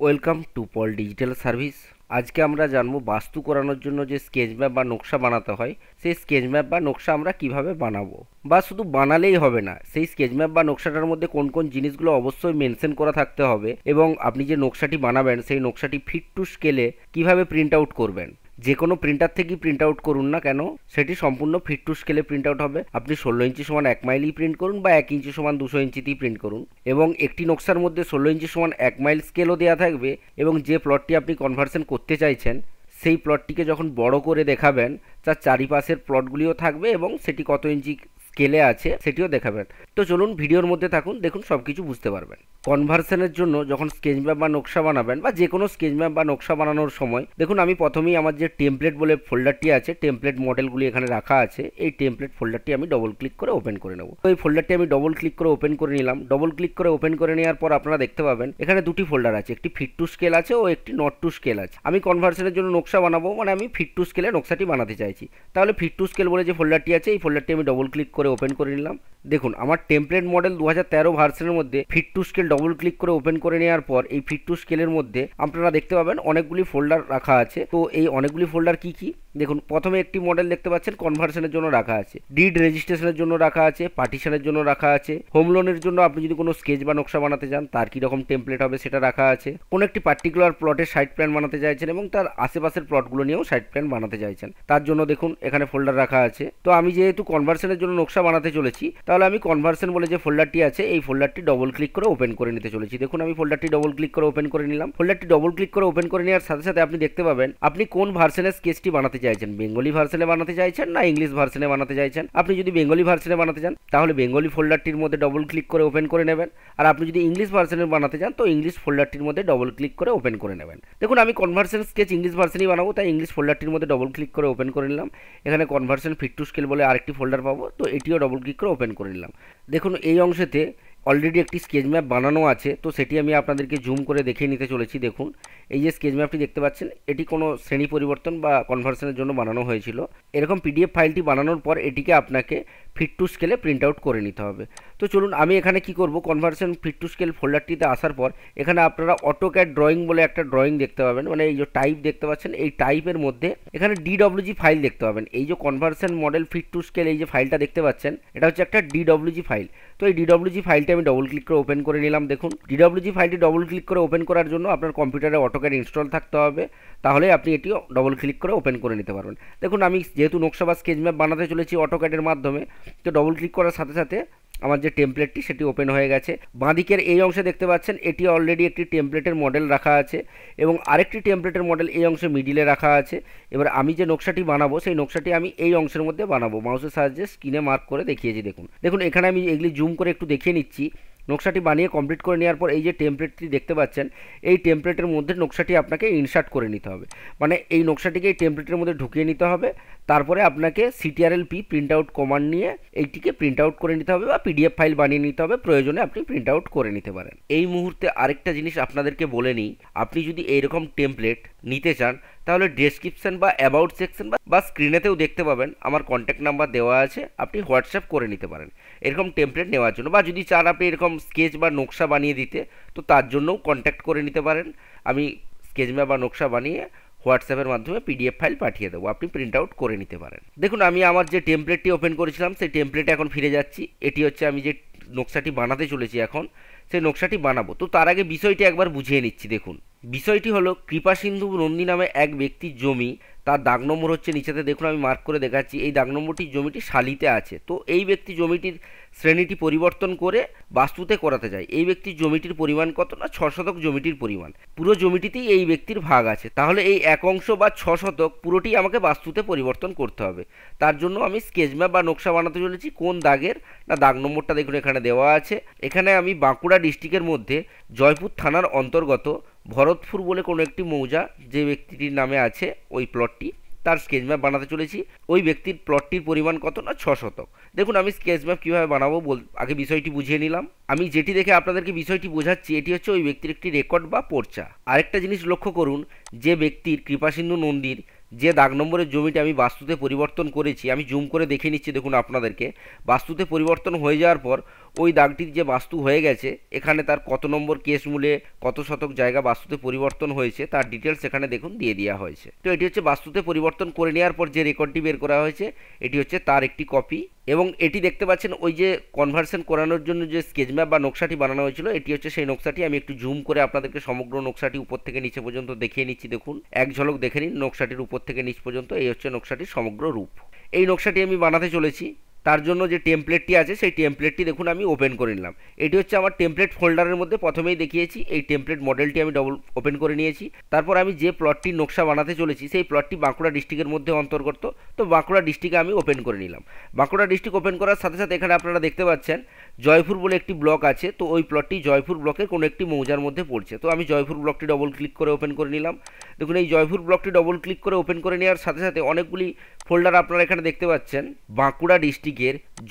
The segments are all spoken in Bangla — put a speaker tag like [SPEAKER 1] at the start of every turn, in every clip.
[SPEAKER 1] Welcome to Paul digital service. আজকে আমরা জানবো বাস্তু করানোর জন্য যে স্কেচ ম্যাপ বা নকশা বানাতে হয়, সেই স্কেচ ম্যাপ বা নকশা আমরা কিভাবে বানাবো, বা শুধু বানালেই হবে না, সেই স্কেচ ম্যাপ বা নকশাটার মধ্যে কোন কোন জিনিসগুলো অবশ্যই মেনশন করা থাকতে হবে, এবং আপনি যে নকশাটি বানাবেন সেই নকশাটি ফিট টু স্কেলে কিভাবে প্রিন্ট আউট করবেন। যে কোনো প্রিন্টার থেকেই প্রিন্ট আউট করুন না কেন, সেটি সম্পূর্ণ ফিট টু স্কেলে প্রিন্ট আউট হবে। আপনি 16 ইঞ্চি সমান 1 মাইলই প্রিন্ট করুন বা 1 ইঞ্চি সমান 200 ইঞ্চিতেই প্রিন্ট করুন, এবং একটি নকশার মধ্যে 16 ইঞ্চি সমান 1 মাইল স্কেলও দেওয়া থাকবে, এবং যে প্লটটি আপনি কনভার্সন করতে চাইছেন সেই প্লটটিকে যখন বড় করে দেখাবেন তার চারিপাশের প্লটগুলিও থাকবে এবং সেটি কত ইঞ্চি স্কেলে আছে সেটিও দেখাবেন। তো চলুন ভিডিওর মধ্যে থাকুন, দেখুন সব কিছু বুঝতে পারবেন। কনভার্সনের জন্য যখন স্কেচ ম্যাপ বা নকশা বানাবেন বা যে কোনো স্কেচ ম্যাপ বা নকশা বানানোর সময় দেখুন, আমি প্রথমেই আমার যে টেমপ্লেট বলে ফোল্ডারটি আছে, টেমপ্লেট মডেলগুলি এখানে রাখা আছে, এই টেমপ্লেট ফোল্ডারটি আমি ডবল ক্লিক করে ওপেন করে নেব। তো এই ফোল্ডারটি আমি ডবল ক্লিক করে ওপেন করে নিলাম। ডবল ক্লিক করে ওপেন করে নেওয়ার পর আপনারা দেখতে পাবেন এখানে দুটি ফোল্ডার আছে, একটি ফিট টু স্কেল আছে ও একটি নট টু স্কেল আছে। আমি কনভার্সনের জন্য নকশা বানাবো, মানে আমি ফিট টু স্কেলে নকশাটি বানাতে চাইছি, তাহলে ফিট টু স্কেল বলে যে ফোল্ডারটি আছে এই ফোল্ডারটি আমি ডবল ক্লিক করে ওপেন করে নিলাম। দেখুন আমার টেমপ্লেট মডেল 2013 ভার্সনের মধ্যে fit to scale double click করে ওপেন করে নেওয়ার পর এই ফিট টু স্কেলের মধ্যে আপনারা দেখতে পাবেন অনেকগুলি ফোল্ডার রাখা আছে। তো এই অনেকগুলি ফোল্ডার কি কি, দেখুন প্রথমে একটি মডেল দেখতে পাচ্ছেন কনভার্সনের জন্য রাখা আছে, ডিড রেজিস্ট্রেশনের জন্য রাখা আছে, পার্টিশনের জন্য রাখা আছে, হোম লোনের জন্য আপনি যদি কোনো স্কেচ বা নকশা বানাতে চান তার কি রকম টেমপ্লেট হবে সেটা রাখা আছে, কোনো একটি পার্টিকুলার প্লটের সাইড প্ল্যান বানাতে চাইছেন এবং তার আশেপাশের প্লটগুলো নিয়েও সাইড প্ল্যান বানাতে চাইছেন, তার জন্য দেখুন এখানে ফোল্ডার রাখা আছে। তো আমি যেহেতু কনভার্সনের জন্য নকশা বানাতে চলেছি, তাহলে আমি কনভার্সন বলে যে ফোল্ডারটি আছে এই ফোল্ডারটি ডবল ক্লিক করে ওপেন করে নিতে চলেছি। দেখুন আমি ফোল্ডারটি ডবল ক্লিক করে ওপেন করে নিলাম। ফোল্ডারটি ডবল ক্লিক করে ওপেন করে নেওয়ার সাথে সাথে আপনি দেখতে পাবেন আপনি কোন ভার্সনের স্কেচটি বানাতে চাইছেন, বেঙ্গলি ভার্সনে বানাতে চাইছেন না ইংলিশ ভার্সনে বানাতে চাইছেন। আপনি যদি বেঙ্গলি ভার্সনে বানাতে চান তাহলে বেঙ্গলি ফোল্ডারটির মধ্যে ডবল ক্লিক করে ওপেন করে নেবেন, আর আপনি যদি ইংলিশ ভার্সনে বানাতে চান তো ইংলিশ ফোল্ডারটির মধ্যে ডবল ক্লিক করে ওপেন করে নেবেন। দেখুন আমি কনভার্সন স্কেচ ইংলিশ ভার্সনই বানাবো, তাই ইংলিশ ফোল্ডারটির মধ্যে ডবল ক্লিক করে ওপেন করে নিলাম। এখানে কনভার্সন ফিট টু স্কেল বলে আরেকটি ফোল্ডার পাবো, তো এটিও ডবল ক্লিক করে ওপেন করে নিলাম। দেখুন এই অংশেতে অলরেডি একটি স্কেচ ম্যাপ বানানো আছে, তো সেটি আমি আপনাদেরকে জুম করে দেখিয়ে নিতে চলেছি। দেখুন এই যে স্কেচ ম্যাপটি দেখতে পাচ্ছেন এটি কোনো শ্রেণী পরিবর্তন বা কনভার্সনের জন্য বানানো হয়েছিল। এরকম পিডিএফ ফাইলটি বানানোর পর এটিকে আপনাকে ফিট টু স্কেলে প্রিন্ট আউট করে নিতে হবে। তো চলুন আমি এখানে কি করব, কনভার্সন ফিট টু স্কেল ফোল্ডারটিতে আসার পর এখানে আপনারা অটোক্যাড ড্রয়িং বলে একটা ড্রয়িং দেখতে পাবেন, মানে এই যে টাইপ দেখতে পাচ্ছেন এই টাইপের মধ্যে এখানে ডিডব্লিউজি ফাইল দেখতে পাবেন। এই যে conversion model fit to scale এই যে ফাইলটা দেখতে পাচ্ছেন এটা হচ্ছে একটা ডিডব্লিউজি ফাইল। তো এই ডিডব্লিউজি ফাইলটি আমি ডবল ক্লিক করে ওপেন করে নিলাম। দেখুন ডিডব্লিউজি ফাইলটি ডবল ক্লিক করে ওপেন করার জন্য আপনার কম্পিউটারে অটোক্যাড ইনস্টল থাকতে হবে, তাহলে আপনি এটিও ডবল ক্লিক করে ওপেন করে নিতে পারবেন। দেখুন আমি যেহেতু নকশা বা স্কেচ ম্যাপ বানাতে চলেছি অটোক্যাডের মাধ্যমে, তো ডবল ক্লিক করার সাথে সাথে আমার যে টেমপ্লেটটি সেটি ওপেন হয়ে গেছে। বাঁদিকের এই অংশে দেখতে পাচ্ছেন এটি অলরেডি একটি টেমপ্লেটের মডেল রাখা আছে এবং আরেকটি টেমপ্লেটের মডেল এই অংশে মিডিলে রাখা আছে। এবার আমি যে নকশাটি বানাবো সেই নকশাটি আমি এই অংশের মধ্যে বানাবো, মাউসের সাহায্যে স্ক্রিনে মার্ক করে দেখিয়েছি। দেখুন দেখুন এখানে আমি এগুলি জুম করে একটু দেখিয়ে নিচ্ছি। নকশাটি বানিয়ে কমপ্লিট করে নেওয়ার পর এই যে টেমপ্লেটটি দেখতে পাচ্ছেন এই টেমপ্লেটের মধ্যে নকশাটি আপনাকে ইনসার্ট করে নিতে হবে, মানে এই নকশাটিকে এই টেমপ্লেটের মধ্যে ঢুকিয়ে নিতে হবে। তারপরে আপনাকে CTRL-P প্রিন্ট আউট কমান্ড নিয়ে এইটিকে প্রিন্ট আউট করে নিতে হবে বা পিডিএফ ফাইল বানিয়ে নিতে হবে, প্রয়োজনে আপনি প্রিন্ট আউট করে নিতে পারেন। এই মুহূর্তে আরেকটা জিনিস আপনাদেরকে বলে নিই, আপনি যদি এইরকম টেমপ্লেট নিতে চান তাহলে ডেসক্রিপশন বা অ্যাবাউট সেকশন বা স্ক্রিনেতেও দেখতে পাবেন আমার কন্ট্যাক্ট নাম্বার দেওয়া আছে, আপনি হোয়াটসঅ্যাপ করে নিতে পারেন এরকম টেমপ্লেট নেওয়ার জন্য, বা যদি চান আপনি এরকম স্কেচ বা নকশা বানিয়ে দিতে তো তার জন্যও কন্ট্যাক্ট করে নিতে পারেন। আমি স্কেচ ম্যাপ বা নকশা বানিয়ে হোয়াটসঅ্যাপের মাধ্যমে পিডিএফ ফাইল পাঠিয়ে দেবো, আপনি প্রিন্ট আউট করে নিতে পারেন। দেখুন আমি আমার যে টেমপ্লেটটি ওপেন করেছিলাম সেই টেমপ্লেটে এখন ফিরে যাচ্ছি। এটি হচ্ছে আমি যে নকশাটি বানাতে চলেছি এখন সেই নকশাটি বানাবো। তো তার আগে বিষয়টি একবার বুঝিয়ে নিচ্ছি। দেখুন বিষয়টি হলো কৃপাসিন্ধু নন্দী নামে এক ব্যক্তির জমি, তার দাগ নম্বর হচ্ছে নিচেতে দেখুন আমি মার্ক করে দেখাচ্ছি, এই দাগ নম্বরটির জমিটি শালিতে আছে। তো এই ব্যক্তি জমিটির শ্রেণীটি পরিবর্তন করে বাস্তুতে করাতে যায়। এই ব্যক্তির জমিটির পরিমাণ কত না 6 শতক জমিটির পরিমাণ, পুরো জমিটিতেই এই ব্যক্তির ভাগ আছে, তাহলে এই এক অংশ বা 6 শতক পুরোটি আমাকে বাস্তুতে পরিবর্তন করতে হবে। তার জন্য আমি স্কেচ ম্যাপ বা নকশা বানাতে চলেছি। কোন দাগের না দাগ নম্বরটা দেখুন এখানে দেওয়া আছে। এখানে আমি বাঁকুড়া ডিস্ট্রিক্টের মধ্যে জয়পুর থানার অন্তর্গত ভরতপুর বলে কোনো একটি মৌজা যে ব্যক্তিটির নামে আছে ওই প্লটটি, তার স্কেচ ম্যাপ বানাতে চলেছি। ওই ব্যক্তির প্লটটির পরিমাণ কত না 6 শতক। দেখুন আমি স্কেচ ম্যাপ কীভাবে বানাবো আগে বিষয়টি বুঝিয়ে নিলাম। আমি যেটি দেখে আপনাদেরকে বিষয়টি বোঝাচ্ছি এটি হচ্ছে ওই ব্যক্তির একটি রেকর্ড বা পর্চা। আরেকটা জিনিস লক্ষ্য করুন, যে ব্যক্তির কৃপাসিন্ধু নন্দীর যে দাগ নম্বরের জমিটি আমি বাস্তুতে পরিবর্তন করেছি, আমি জুম করে দেখে নিচ্ছি দেখুন আপনাদেরকে। বাস্তুতে পরিবর্তন হয়ে যাওয়ার পর ওই দাগটির যে বাস্তু হয়ে গেছে, এখানে তার কত নম্বর কেস মূলে কত শতক জায়গা বাস্তুতে পরিবর্তন হয়েছে তার ডিটেলস এখানে দেখুন দিয়ে দেওয়া হয়েছে। তো এটি হচ্ছে বাস্তুতে পরিবর্তন করে নেওয়ার পর যে রেকর্ডটি বের করা হয়েছে, এটি হচ্ছে তার একটি কপি। এবং এটি দেখতে পাচ্ছেন ওই যে কনভার্সন করানোর জন্য যে স্কেচ ম্যাপ বা নকশাটি বানানো হয়েছিল, এটি হচ্ছে সেই নকশাটি। আমি একটু জুম করে আপনাদেরকে সমগ্র নকশাটি উপর থেকে নিচে পর্যন্ত দেখিয়ে নিচ্ছি। দেখুন, এক ঝলক দেখে নিন নকশাটির উপর থেকে নিচ পর্যন্ত। এই হচ্ছে নকশাটির সমগ্র রূপ। এই নকশাটি আমি বানাতে চলেছি, তার জন্য যে টেমপ্লেটটি আছে সেই টেমপ্লেটটি দেখুন আমি ওপেন করে নিলাম। এটি হচ্ছে আমার টেমপ্লেট ফোল্ডারের মধ্যে প্রথমেই দেখিয়েছি। এই টেমপ্লেট মডেলটি আমি ওপেন করে নিয়েছি। তারপর আমি যে প্লটটির নকশা বানাতে চলেছি সেই প্লটটি বাঁকুড়া ডিস্ট্রিক্টের মধ্যে অন্তর্গত। তো বাঁকুড়া ডিস্ট্রিক্টে আমি ওপেন করে নিলাম। বাঁকুড়া ডিস্ট্রিক্ট ওপেন করার সাথে সাথে এখানে আপনারা দেখতে পাচ্ছেন জয়পুর বলে একটি ব্লক আছে। তো ওই প্লটটি জয়পুর ব্লকের কোনো একটি মৌজার মধ্যে পড়ছে। তো আমি জয়পুর ব্লকটি ডবল ক্লিক করে ওপেন করে নিলাম। দেখুন, এই জয়পুর ব্লকটি ডবল ক্লিক করে ওপেন করে নেওয়ার সাথে সাথে অনেকগুলি ফোল্ডার আপনারা এখানে দেখতে পাচ্ছেন। বাঁকুড়া ডিস্ট্রিক্টের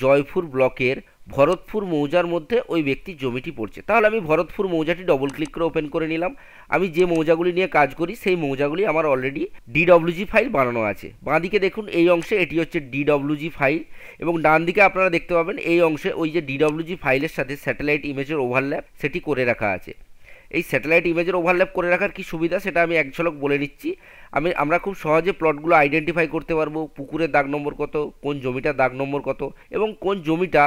[SPEAKER 1] জয়পুর ব্লকের ভরতপুর মৌজার মধ্যে ওই ব্যক্তির জমিটি পড়ছে। তাহলে আমি ভরতপুর মৌজাটি ডবল ক্লিক করে ওপেন করে নিলাম। আমি যে মৌজাগুলি নিয়ে কাজ করি সেই মৌজাগুলি আমার অলরেডি ডিডব্লিউজি ফাইল বানানো আছে। বাঁদিকে দেখুন এই অংশে এটি হচ্ছে ডিডব্লিউজি ফাইল, এবং ডান দিকে আপনারা দেখতে পাবেন এই অংশে ওই যে ডিডব্লিউজি ফাইলের সাথে স্যাটেলাইট ইমেজের ওভারল্যাপ সেটি করে রাখা আছে। এই স্যাটেলাইট ইমেজের ওভারল্যাপ করে রাখার কি সুবিধা সেটা আমি এক ঝলক বলে নিচ্ছি। আমরা খুব সহজে প্লটগুলো আইডেন্টিফাই করতে পারবো। পুকুরের দাগ নম্বর কত, কোন জমিটার দাগ নম্বর কত, এবং কোন জমিটা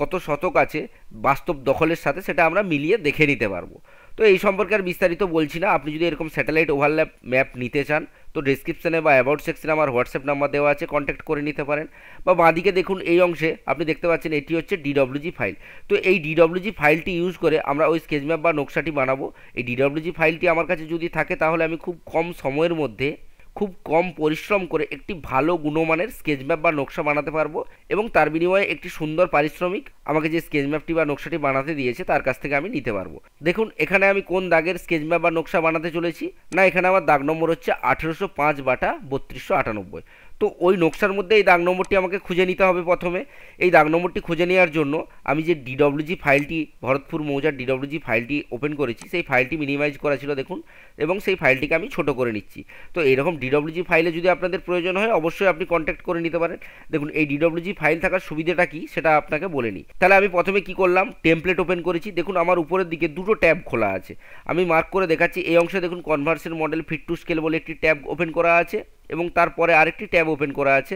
[SPEAKER 1] কত শতক আছে বাস্তব দখলের সাথে, সেটা আমরা মিলিয়ে দেখে নিতে পারবো। তো এই সম্পর্কে আর বিস্তারিত বলছি না। আপনি যদি এরকম স্যাটেলাইট ওভারল্যাপ ম্যাপ নিতে চান তো ডেসক্রিপশনে বা অ্যাবাউট সেকশনে আমার হোয়াটসঅ্যাপ নাম্বার দেওয়া আছে, কন্ট্যাক্ট করে নিতে পারেন। বা বাঁদিকে দেখুন এই অংশে আপনি দেখতে পাচ্ছেন এটি হচ্ছে ডিডব্লিউজি ফাইল। তো এই ডিডব্লিউজি ফাইলটি ইউজ করে আমরা ওই স্কেচ ম্যাপ বা নকশাটি বানাবো। এই ডিডব্লিউজি ফাইলটি আমার কাছে যদি থাকে তাহলে আমি খুব কম সময়ের মধ্যে খুব কম পরিশ্রম করে একটি ভালো গুণমানের স্কেচ ম্যাপ বা নকশা বানাতে পারবো, এবং তার বিনিময়ে একটি সুন্দর পারিশ্রমিক আমাকে যে স্কেচ ম্যাপটি বা নকশাটি বানাতে দিয়েছে তার কাছ থেকে আমি নিতে পারবো। দেখুন এখানে আমি কোন দাগের স্কেচ ম্যাপ বা নকশা বানাতে চলেছি, না এখানে আমার দাগ নম্বর হচ্ছে 1805/3298। তো ওই নকশার মধ্যে এই দাগ নম্বরটি আমাকে খুঁজে নিতে হবে। প্রথমে এই দাগ নম্বরটি খুঁজে নেওয়ার জন্য আমি যে ডিডব্লিউজি ফাইলটি, ভরতপুর মৌজার ডিডব্লিউজি ফাইলটি ওপেন করেছি, সেই ফাইলটি মিনিমাইজ করা ছিল দেখুন, এবং সেই ফাইলটিকে আমি ছোট করে নিচ্ছি। তো এরকম ডিডব্লিউজি ফাইলে যদি আপনাদের প্রয়োজন হয় অবশ্যই আপনি কন্ট্যাক্ট করে নিতে পারেন। দেখুন এই ডিডব্লিউজি ফাইল থাকার সুবিধাটা কি সেটা আপনাকে বলে নিই। তাহলে আমি প্রথমে কি করলাম, টেমপ্লেট ওপেন করেছি। দেখুন আমার উপরের দিকে দুটো ট্যাব খোলা আছে, আমি মার্ক করে দেখাচ্ছি। এই অংশে দেখুন conversion model fit to scale বলে একটি ট্যাব ওপেন করা আছে, এবং তারপরে আরেকটি ট্যাব ওপেন করা আছে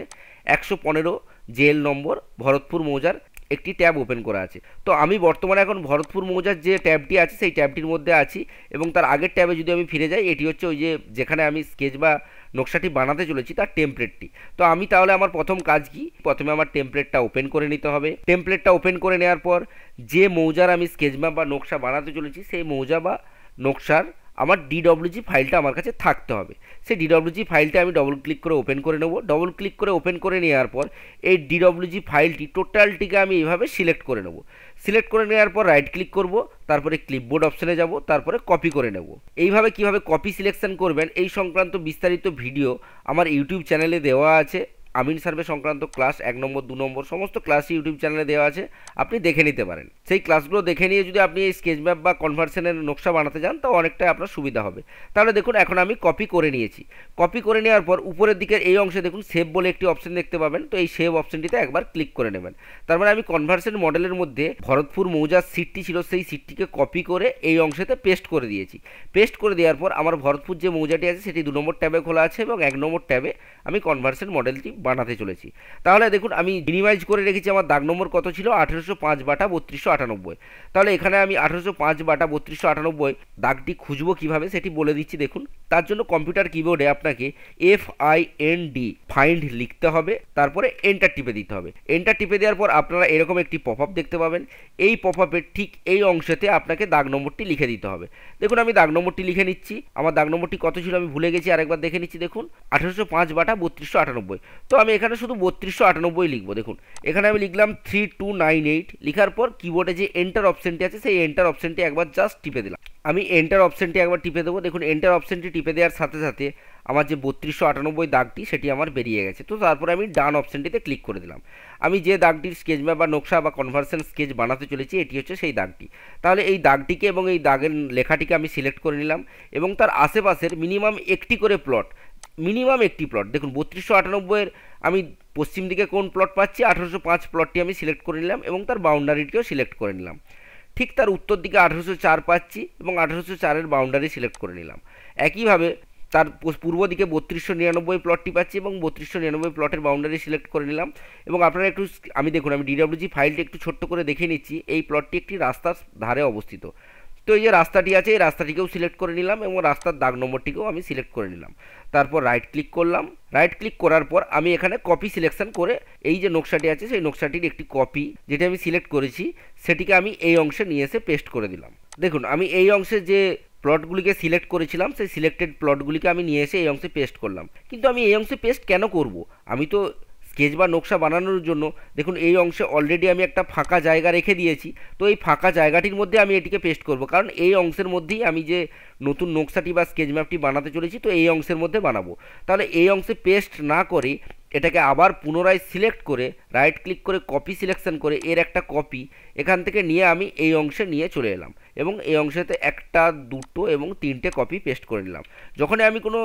[SPEAKER 1] 115 জেএল নম্বর ভরতপুর মৌজার একটি ট্যাব ওপেন করা আছে। তো আমি বর্তমানে এখন ভরতপুর মৌজার যে ট্যাবটি আছে সেই ট্যাবটির মধ্যে আছি, এবং তার আগের ট্যাবে যদি আমি ফিরে যাই এটি হচ্ছে ওই যে যেখানে আমি স্কেচ বা নকশাটি বানাতে চলেছি তার টেমপ্লেটটি। তো আমি তাহলে আমার প্রথম কাজ কি, প্রথমে আমার টেমপ্লেটটা ওপেন করে নিতে হবে। টেমপ্লেটটা ওপেন করে নেওয়ার পর যে মৌজার আমি স্কেচ ম্যাপ বা নকশা বানাতে চলেছি সেই মৌজা বা নকশার আমার ডিডব্লিউজি ফাইলটা আমার কাছে থাকতে হবে। সেই ডিডব্লিউজি ফাইলটা আমি ডবল ক্লিক করে ওপেন করে নেব। ডবল ক্লিক করে ওপেন করে নেওয়ার পর এই ডিডব্লিউজি ফাইলটি টোটালটিকে আমি এইভাবে সিলেক্ট করে নেব। সিলেক্ট করে নেওয়ার পর রাইট ক্লিক করব, তারপরে ক্লিপবোর্ড অপশনে যাব, তারপরে কপি করে নেব। এইভাবে কিভাবে কপি সিলেকশন করবেন এই সংক্রান্ত বিস্তারিত ভিডিও আমার ইউটিউব চ্যানেলে দেওয়া আছে। আমিন সার্ভে সংক্রান্ত ক্লাস 1 নম্বর 2 নম্বর সমস্ত ক্লাসই ইউটিউব চ্যানেলে দেওয়া আছে, আপনি দেখে নিতে পারেন। সেই ক্লাসগুলো দেখে নিয়ে যদি আপনি এই স্কেচ ম্যাপ বা কনভার্সনের নকশা বানাতে যান তো অনেকটাই আপনার সুবিধা হবে। তাহলে দেখুন এখন আমি কপি করে নিয়েছি। কপি করে নেওয়ার পর উপরের দিকের এই অংশে দেখুন সেভ বলে একটি অপশন দেখতে পাবেন। তো এই সেভ অপশনটিতে একবার ক্লিক করে নেবেন। তারপরে আমি কনভার্সন মডেলের মধ্যে ভরতপুর মৌজার সিটটি ছিল সেই সিটটিকে কপি করে এই অংশেতে পেস্ট করে দিয়েছি। পেস্ট করে দেওয়ার পর আমার ভরতপুর যে মৌজাটি আছে সেটি 2 নম্বর ট্যাবে খোলা আছে, এবং 1 নম্বর ট্যাবে আমি কনভার্সন মডেলটি বানাতে চলেছি। তাহলে দেখুন আমি মিনিমাইজ করে রেখেছি। আমার দাগ নম্বর কত ছিল, 1805/3298। তাহলে এখানে আমি 1805/3298 দাগটি খুঁজবো কিভাবে সেটি বলে দিচ্ছি। দেখুন তার জন্য কম্পিউটার কিবোর্ডে আপনাকে ফাইন্ড লিখতে হবে, তারপরে এন্টার টিপে দিতে হবে। এন্টার টিপে দেওয়ার পর আপনারা এরকম একটি পপআপ দেখতে পাবেন। এই পপআপের ঠিক এই অংশেতে আপনাকে দাগ নম্বরটি লিখে দিতে হবে। দেখুন আমি দাগ নম্বরটি লিখে নিচ্ছি। আমার দাগ নম্বরটি কত ছিল আমি ভুলে গেছি, আরেকবার দেখে নিচ্ছি। দেখুন 1805/3298। তো আমি এখানে শুধু 3298 লিখবো। দেখুন এখানে আমি লিখলাম 3298। লিখার পর কিবোর্ডে যে এন্টার অপশনটি আছে সেই এন্টার অপশনটি একবার জাস্ট টিপে দিলাম। আমি এন্টার অপশনটি একবার টিপে দেবো। দেখুন এন্টার অপশনটি টিপে দেওয়ার সাথে সাথে আমার যে 3298 দাগটি সেটি আমার বেরিয়ে গেছে। তো তারপরে আমি ডান অপশনটিতে ক্লিক করে দিলাম। আমি যে দাগটির স্কেচ ম্যাপ বা নকশা বা কনভার্সন স্কেচ বানাতে চলেছি এটি হচ্ছে সেই দাগটি। তাহলে এই দাগটিকে এবং এই দাগের লেখাটিকে আমি সিলেক্ট করে নিলাম, এবং তার আশেপাশের মিনিমাম একটি করে প্লট, মিনিমাম একটি প্লট। দেখুন 3298-এর আমি পশ্চিম দিকে কোন প্লট পাচ্ছি, 1805 প্লটটি আমি সিলেক্ট করে নিলাম এবং তার বাউন্ডারিটিও সিলেক্ট করে নিলাম। ঠিক তার উত্তর দিকে 1804 পাচ্ছি এবং 1804-এর বাউন্ডারি সিলেক্ট করে নিলাম। একইভাবে তার পূর্ব দিকে 3299 প্লটটি পাচ্ছি এবং 3299 প্লটের বাউন্ডারি সিলেক্ট করে নিলাম। এবং আপনারা একটু দেখুন আমি ডিডব্লিউজি ফাইলটি একটু ছোট্ট করে দেখে নিচ্ছি। এই প্লটটি একটি রাস্তার ধারে অবস্থিত। তো এই যে রাস্তাটি আছে, এই রাস্তাটিকেও সিলেক্ট করে নিলাম এবং রাস্তার দাগ নম্বরটিকেও আমি সিলেক্ট করে নিলাম। তারপর রাইট ক্লিক করলাম। রাইট ক্লিক করার পর আমি এখানে কপি সিলেকশন করে এই যে নকশাটি আছে সেই নকশাটির একটি কপি যেটা আমি সিলেক্ট করেছি সেটিকে আমি এই অংশে নিয়ে এসে পেস্ট করে দিলাম। দেখুন আমি এই অংশে যে প্লটগুলিকে সিলেক্ট করেছিলাম সেই সিলেক্টেড প্লটগুলিকে আমি নিয়ে এসে এই অংশে পেস্ট করলাম। কিন্তু আমি এই অংশে পেস্ট কেন করব? আমি তো স্কেচ বা নকশা বানানোর জন্য দেখুন এই অংশে অলরেডি আমি একটা ফাঁকা জায়গা রেখে দিয়েছি। তো এই ফাঁকা জায়গাটির মধ্যে আমি এটিকে পেস্ট করব, কারণ এই অংশের মধ্যেই আমি যে নতুন নকশাটি বা স্কেচ ম্যাপটি বানাতে চলেছি তো এই অংশের মধ্যে বানাবো। তাহলে এই অংশে পেস্ট না করে এটাকে আবার পুনরায় সিলেক্ট করে রাইট ক্লিক করে কপি সিলেকশন করে এর একটা কপি এখান থেকে নিয়ে আমি এই অংশে নিয়ে চলে এলাম এবং এই অংশেতে একটা, দুটো এবং তিনটে কপি পেস্ট করে নিলাম। যখনই আমি কোনো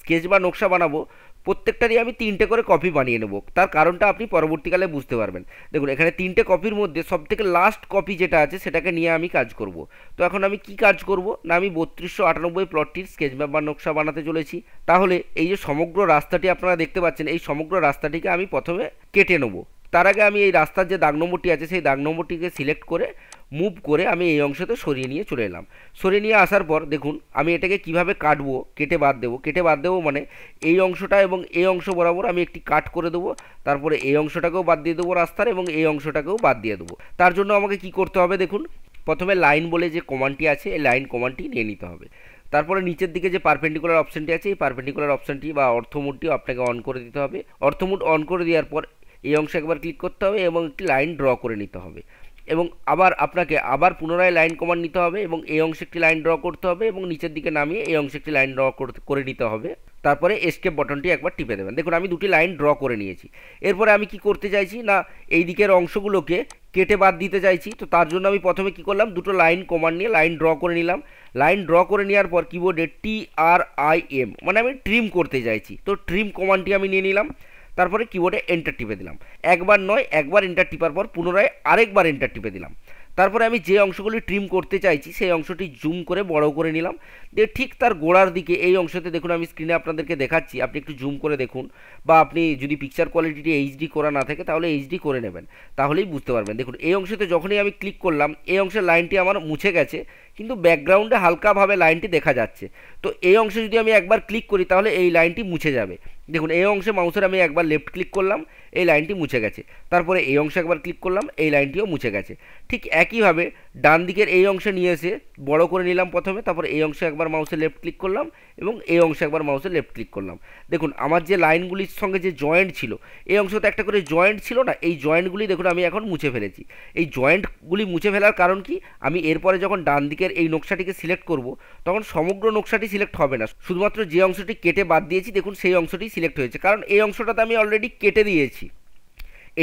[SPEAKER 1] স্কেচ বা নকশা বানাবো প্রত্যেকটারই আমি তিনটে করে কপি বানিয়ে নেব। তার কারণটা আপনি পরবর্তীকালে বুঝতে পারবেন। দেখুন এখানে তিনটে কপির মধ্যে সবথেকে লাস্ট কপি যেটা আছে সেটাকে নিয়ে আমি কাজ করব। তো এখন আমি কি কাজ করব না, আমি 3298 প্লটটির স্কেচ ম্যাপ বা নকশা বানাতে চলেছি। তাহলে এই যে সমগ্র রাস্তাটি আপনারা দেখতে পাচ্ছেন এই সমগ্র রাস্তাটিকে আমি প্রথমে কেটে নেব। তার আগে আমি এই রাস্তার যে দাগ নম্বরটি আছে সেই দাগ নম্বরটিকে সিলেক্ট করে মুভ করে আমি এই অংশতে সরিয়ে নিয়ে চলে এলাম। সরিয়ে নিয়ে আসার পর দেখুন আমি এটাকে কিভাবে কাটবো, কেটে বাদ দেবো। কেটে বাদ দেবো মানে এই অংশটা এবং এই অংশ বরাবর আমি একটি কাট করে দেবো। তারপরে এই অংশটাকেও বাদ দিয়ে দেবো রাস্তার এবং এই অংশটাকেও বাদ দিয়ে দেবো। তার জন্য আমাকে কি করতে হবে দেখুন, প্রথমে লাইন বলে যে কমান্ডটি আছে এই লাইন কমান্ডটি নিয়ে নিতে হবে। তারপরে নিচের দিকে যে পারপেন্ডিকুলার অপশানটি আছে এই পারপেন্ডিকুলার অপশানটি বা অর্থমোডটি আপনাকে অন করে দিতে হবে। অর্থমোড অন করে দেওয়ার পর এই অংশে একবার ক্লিক করতে হবে এবং একটি লাইন ড্র করে নিতে হবে এবং আবার আপনাকে আবার পুনরায় লাইন কমান্ড নিতে হবে এবং এই অংশে একটি লাইন ড্র করতে হবে এবং নিচের দিকে নামিয়ে এই অংশে একটি লাইন ড্র করে নিতে হবে। তারপরে এস্কেপ বাটনটি একবার টিপে দেবেন। দেখুন আমি দুটি লাইন ড্র করে নিয়েছি। এরপরে আমি কি করতে চাইছি না, এই দিকের অংশগুলোকে কেটে বাদ দিতে চাইছি। তো তার জন্য আমি প্রথমে কি করলাম, দুটো লাইন কমান্ড নিয়ে লাইন ড্র করে নিলাম। লাইন ড্র করে নেওয়ার পর কিবোর্ডে TRIM মানে আমি ট্রিম করতে চাইছি, তো ট্রিম কমান্ডটি আমি নিয়ে নিলাম। তারপরে কিবোর্ডে এন্টার টিপে দিলাম। একবার নয়, একবার এন্টার টিপার পর পুনরায় আরেকবার এন্টার টিপে দিলাম। তারপরে আমি যে অংশগুলি ট্রিম করতে চাইছি সেই অংশটি জুম করে বড় করে নিলাম। দিয়ে ঠিক তার গোড়ার দিকে এই অংশতে দেখুন আমি স্ক্রিনে আপনাদেরকে দেখাচ্ছি, আপনি একটু জুম করে দেখুন বা আপনি যদি পিকচার কোয়ালিটিটি HD করা না থাকে তাহলে HD করে নেবেন, তাহলেই বুঝতে পারবেন। দেখুন এই অংশতে যখনই আমি ক্লিক করলাম এই অংশের লাইনটি আমার মুছে গেছে কিন্তু ব্যাকগ্রাউন্ডে হালকাভাবে লাইনটি দেখা যাচ্ছে। তো এই অংশে যদি আমি একবার ক্লিক করি তাহলে এই লাইনটি মুছে যাবে। দেখুন এই অংশে মাউসের আমি একবার লেফট ক্লিক করলাম, এই লাইনটি মুছে গেছে। তারপরে এই অংশে একবার ক্লিক করলাম, এই লাইনটিও মুছে গেছে। ঠিক একইভাবে ডান দিকের এই অংশে নিয়ে এসে বড় করে নিলাম প্রথমে, তারপরে এই অংশে একবার মাউসে লেফট ক্লিক করলাম এবং এই অংশে একবার মাউসে লেফট ক্লিক করলাম। দেখুন আমার যে লাইনগুলির সঙ্গে যে জয়েন্ট ছিল এই অংশতে একটা করে জয়েন্ট ছিল না, এই জয়েন্টগুলি দেখুন আমি এখন মুছে ফেলেছি। এই জয়েন্টগুলি মুছে ফেলার কারণ কি, আমি এরপরে যখন ডান দিকের এই নকশাটিকে সিলেক্ট করব তখন সমগ্র নকশাটি সিলেক্ট হবে না, শুধুমাত্র যে অংশটি কেটে বাদ দিয়েছি দেখুন সেই অংশটি সিলেক্ট হয়েছে, কারণ এই অংশটাতে আমি অলরেডি কেটে দিয়েছি।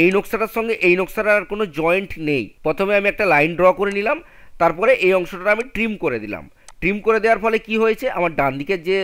[SPEAKER 1] এই নকশাটার সঙ্গে এই নকশাটার আর কোনো জয়েন্ট নেই। প্রথমে আমি একটা লাইন ড্র করে নিলাম, তারপরে এই অংশটা আমি ট্রিম করে দিলাম। ট্রিম করে দেওয়ার ফলে কি হয়েছে, আমার ডান দিকের যে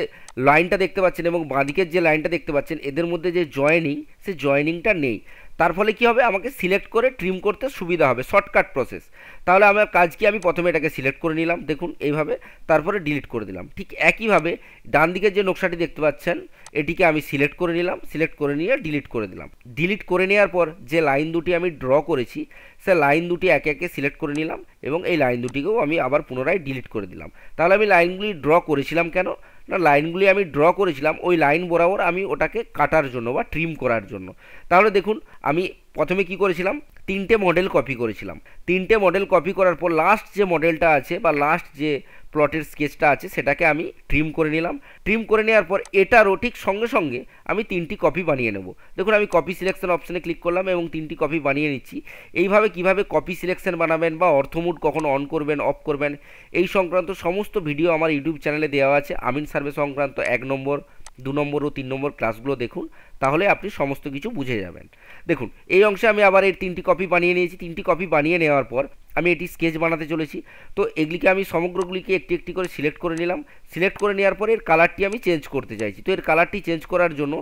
[SPEAKER 1] লাইনটা দেখতে পাচ্ছেন এবং বাঁ দিকের যে লাইনটা দেখতে পাচ্ছেন এদের মধ্যে যে জয়েনিং সেই জয়েনিংটা নেই। তার ফলে কি হবে, আমাকে সিলেক্ট করে ট্রিম করতে সুবিধা হবে, শর্টকাট প্রসেস। তাহলে আমার কাজ কি, আমি প্রথমে এটাকে সিলেক্ট করে নিলাম দেখুন এইভাবে, তারপরে ডিলিট করে দিলাম। ঠিক একইভাবে ডান দিকের যে নকশাটি দেখতে পাচ্ছেন এটিকে আমি সিলেক্ট করে নিলাম, সিলেক্ট করে নিয়ে ডিলিট করে দিলাম। ডিলিট করে নেওয়ার পর যে লাইন দুটি আমি ড্র করেছি সে লাইন দুটি একে একে সিলেক্ট করে নিলাম এবং এই লাইন দুটিকেও আমি আবার পুনরায় ডিলিট করে দিলাম। তাহলে আমি লাইনগুলি ড্র করেছিলাম কেন না, লাইনগুলি আমি ড্র করেছিলাম ওই লাইন বরাবর আমি ওটাকে কাটার জন্য বা ট্রিম করার জন্য। তাহলে দেখুন আমি প্রথমে কি করেছিলাম, তিনটে মডেল কপি করেছিলাম। তিনটে মডেল কপি করার পর লাস্ট যে মডেলটা আছে বা লাস্ট যে প্লটের স্কেচটা আছে সেটাকে আমি ট্রিম করে নিলাম। ট্রিম করে নেওয়ার পর এটারও ঠিক সঙ্গে সঙ্গে আমি তিনটি কপি বানিয়ে নেব। দেখুন আমি কপি সিলেকশন অপশানে ক্লিক করলাম এবং তিনটি কপি বানিয়ে নিচ্ছি। এইভাবে কিভাবে কপি সিলেকশন বানাবেন বা অর্থমোড কখন অন করবেন অফ করবেন এই সংক্রান্ত সমস্ত ভিডিও আমার ইউটিউব চ্যানেলে দেওয়া আছে। আমিন সার্ভে সংক্রান্ত 1 নম্বর, 2 নম্বর ও 3 নম্বর ক্লাসগুলো দেখুন, তাহলে আপনি সমস্ত কিছু বুঝে যাবেন। দেখুন এই অংশে আমি আবার এর 3টি কপি বানিয়ে নিয়েছি। 3টি কপি বানিয়ে নেওয়ার পর আমি এটি স্কেচ বানাতে চলেছি। তো এগুলিকে আমি সমগ্রগুলিকে একটি একটি করে সিলেক্ট করে নিলাম। সিলেক্ট করে নেওয়ার পরে এর কালারটি আমি চেঞ্জ করতে চাইছি। তো এর কালারটি চেঞ্জ করার জন্য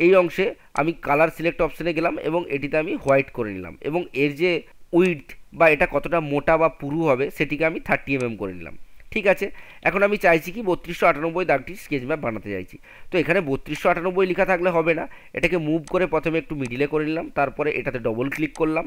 [SPEAKER 1] এই অংশে আমি কালার সিলেক্ট অপশানে গেলাম এবং এটিতে আমি হোয়াইট করে নিলাম এবং এর যে উইডথ বা এটা কতটা মোটা বা পুরু হবে সেটিকে আমি 30 mm করে নিলাম। ঠিক আছে, এখন আমি চাইছি কি 3298 দাগটি স্কেচ ম্যাপ বানাতে চাইছি। তো এখানে 3298 লেখা থাকলে হবে না, এটাকে মুভ করে প্রথমে একটু মিডিলে করে নিলাম, তারপরে এটাতে ডবল ক্লিক করলাম।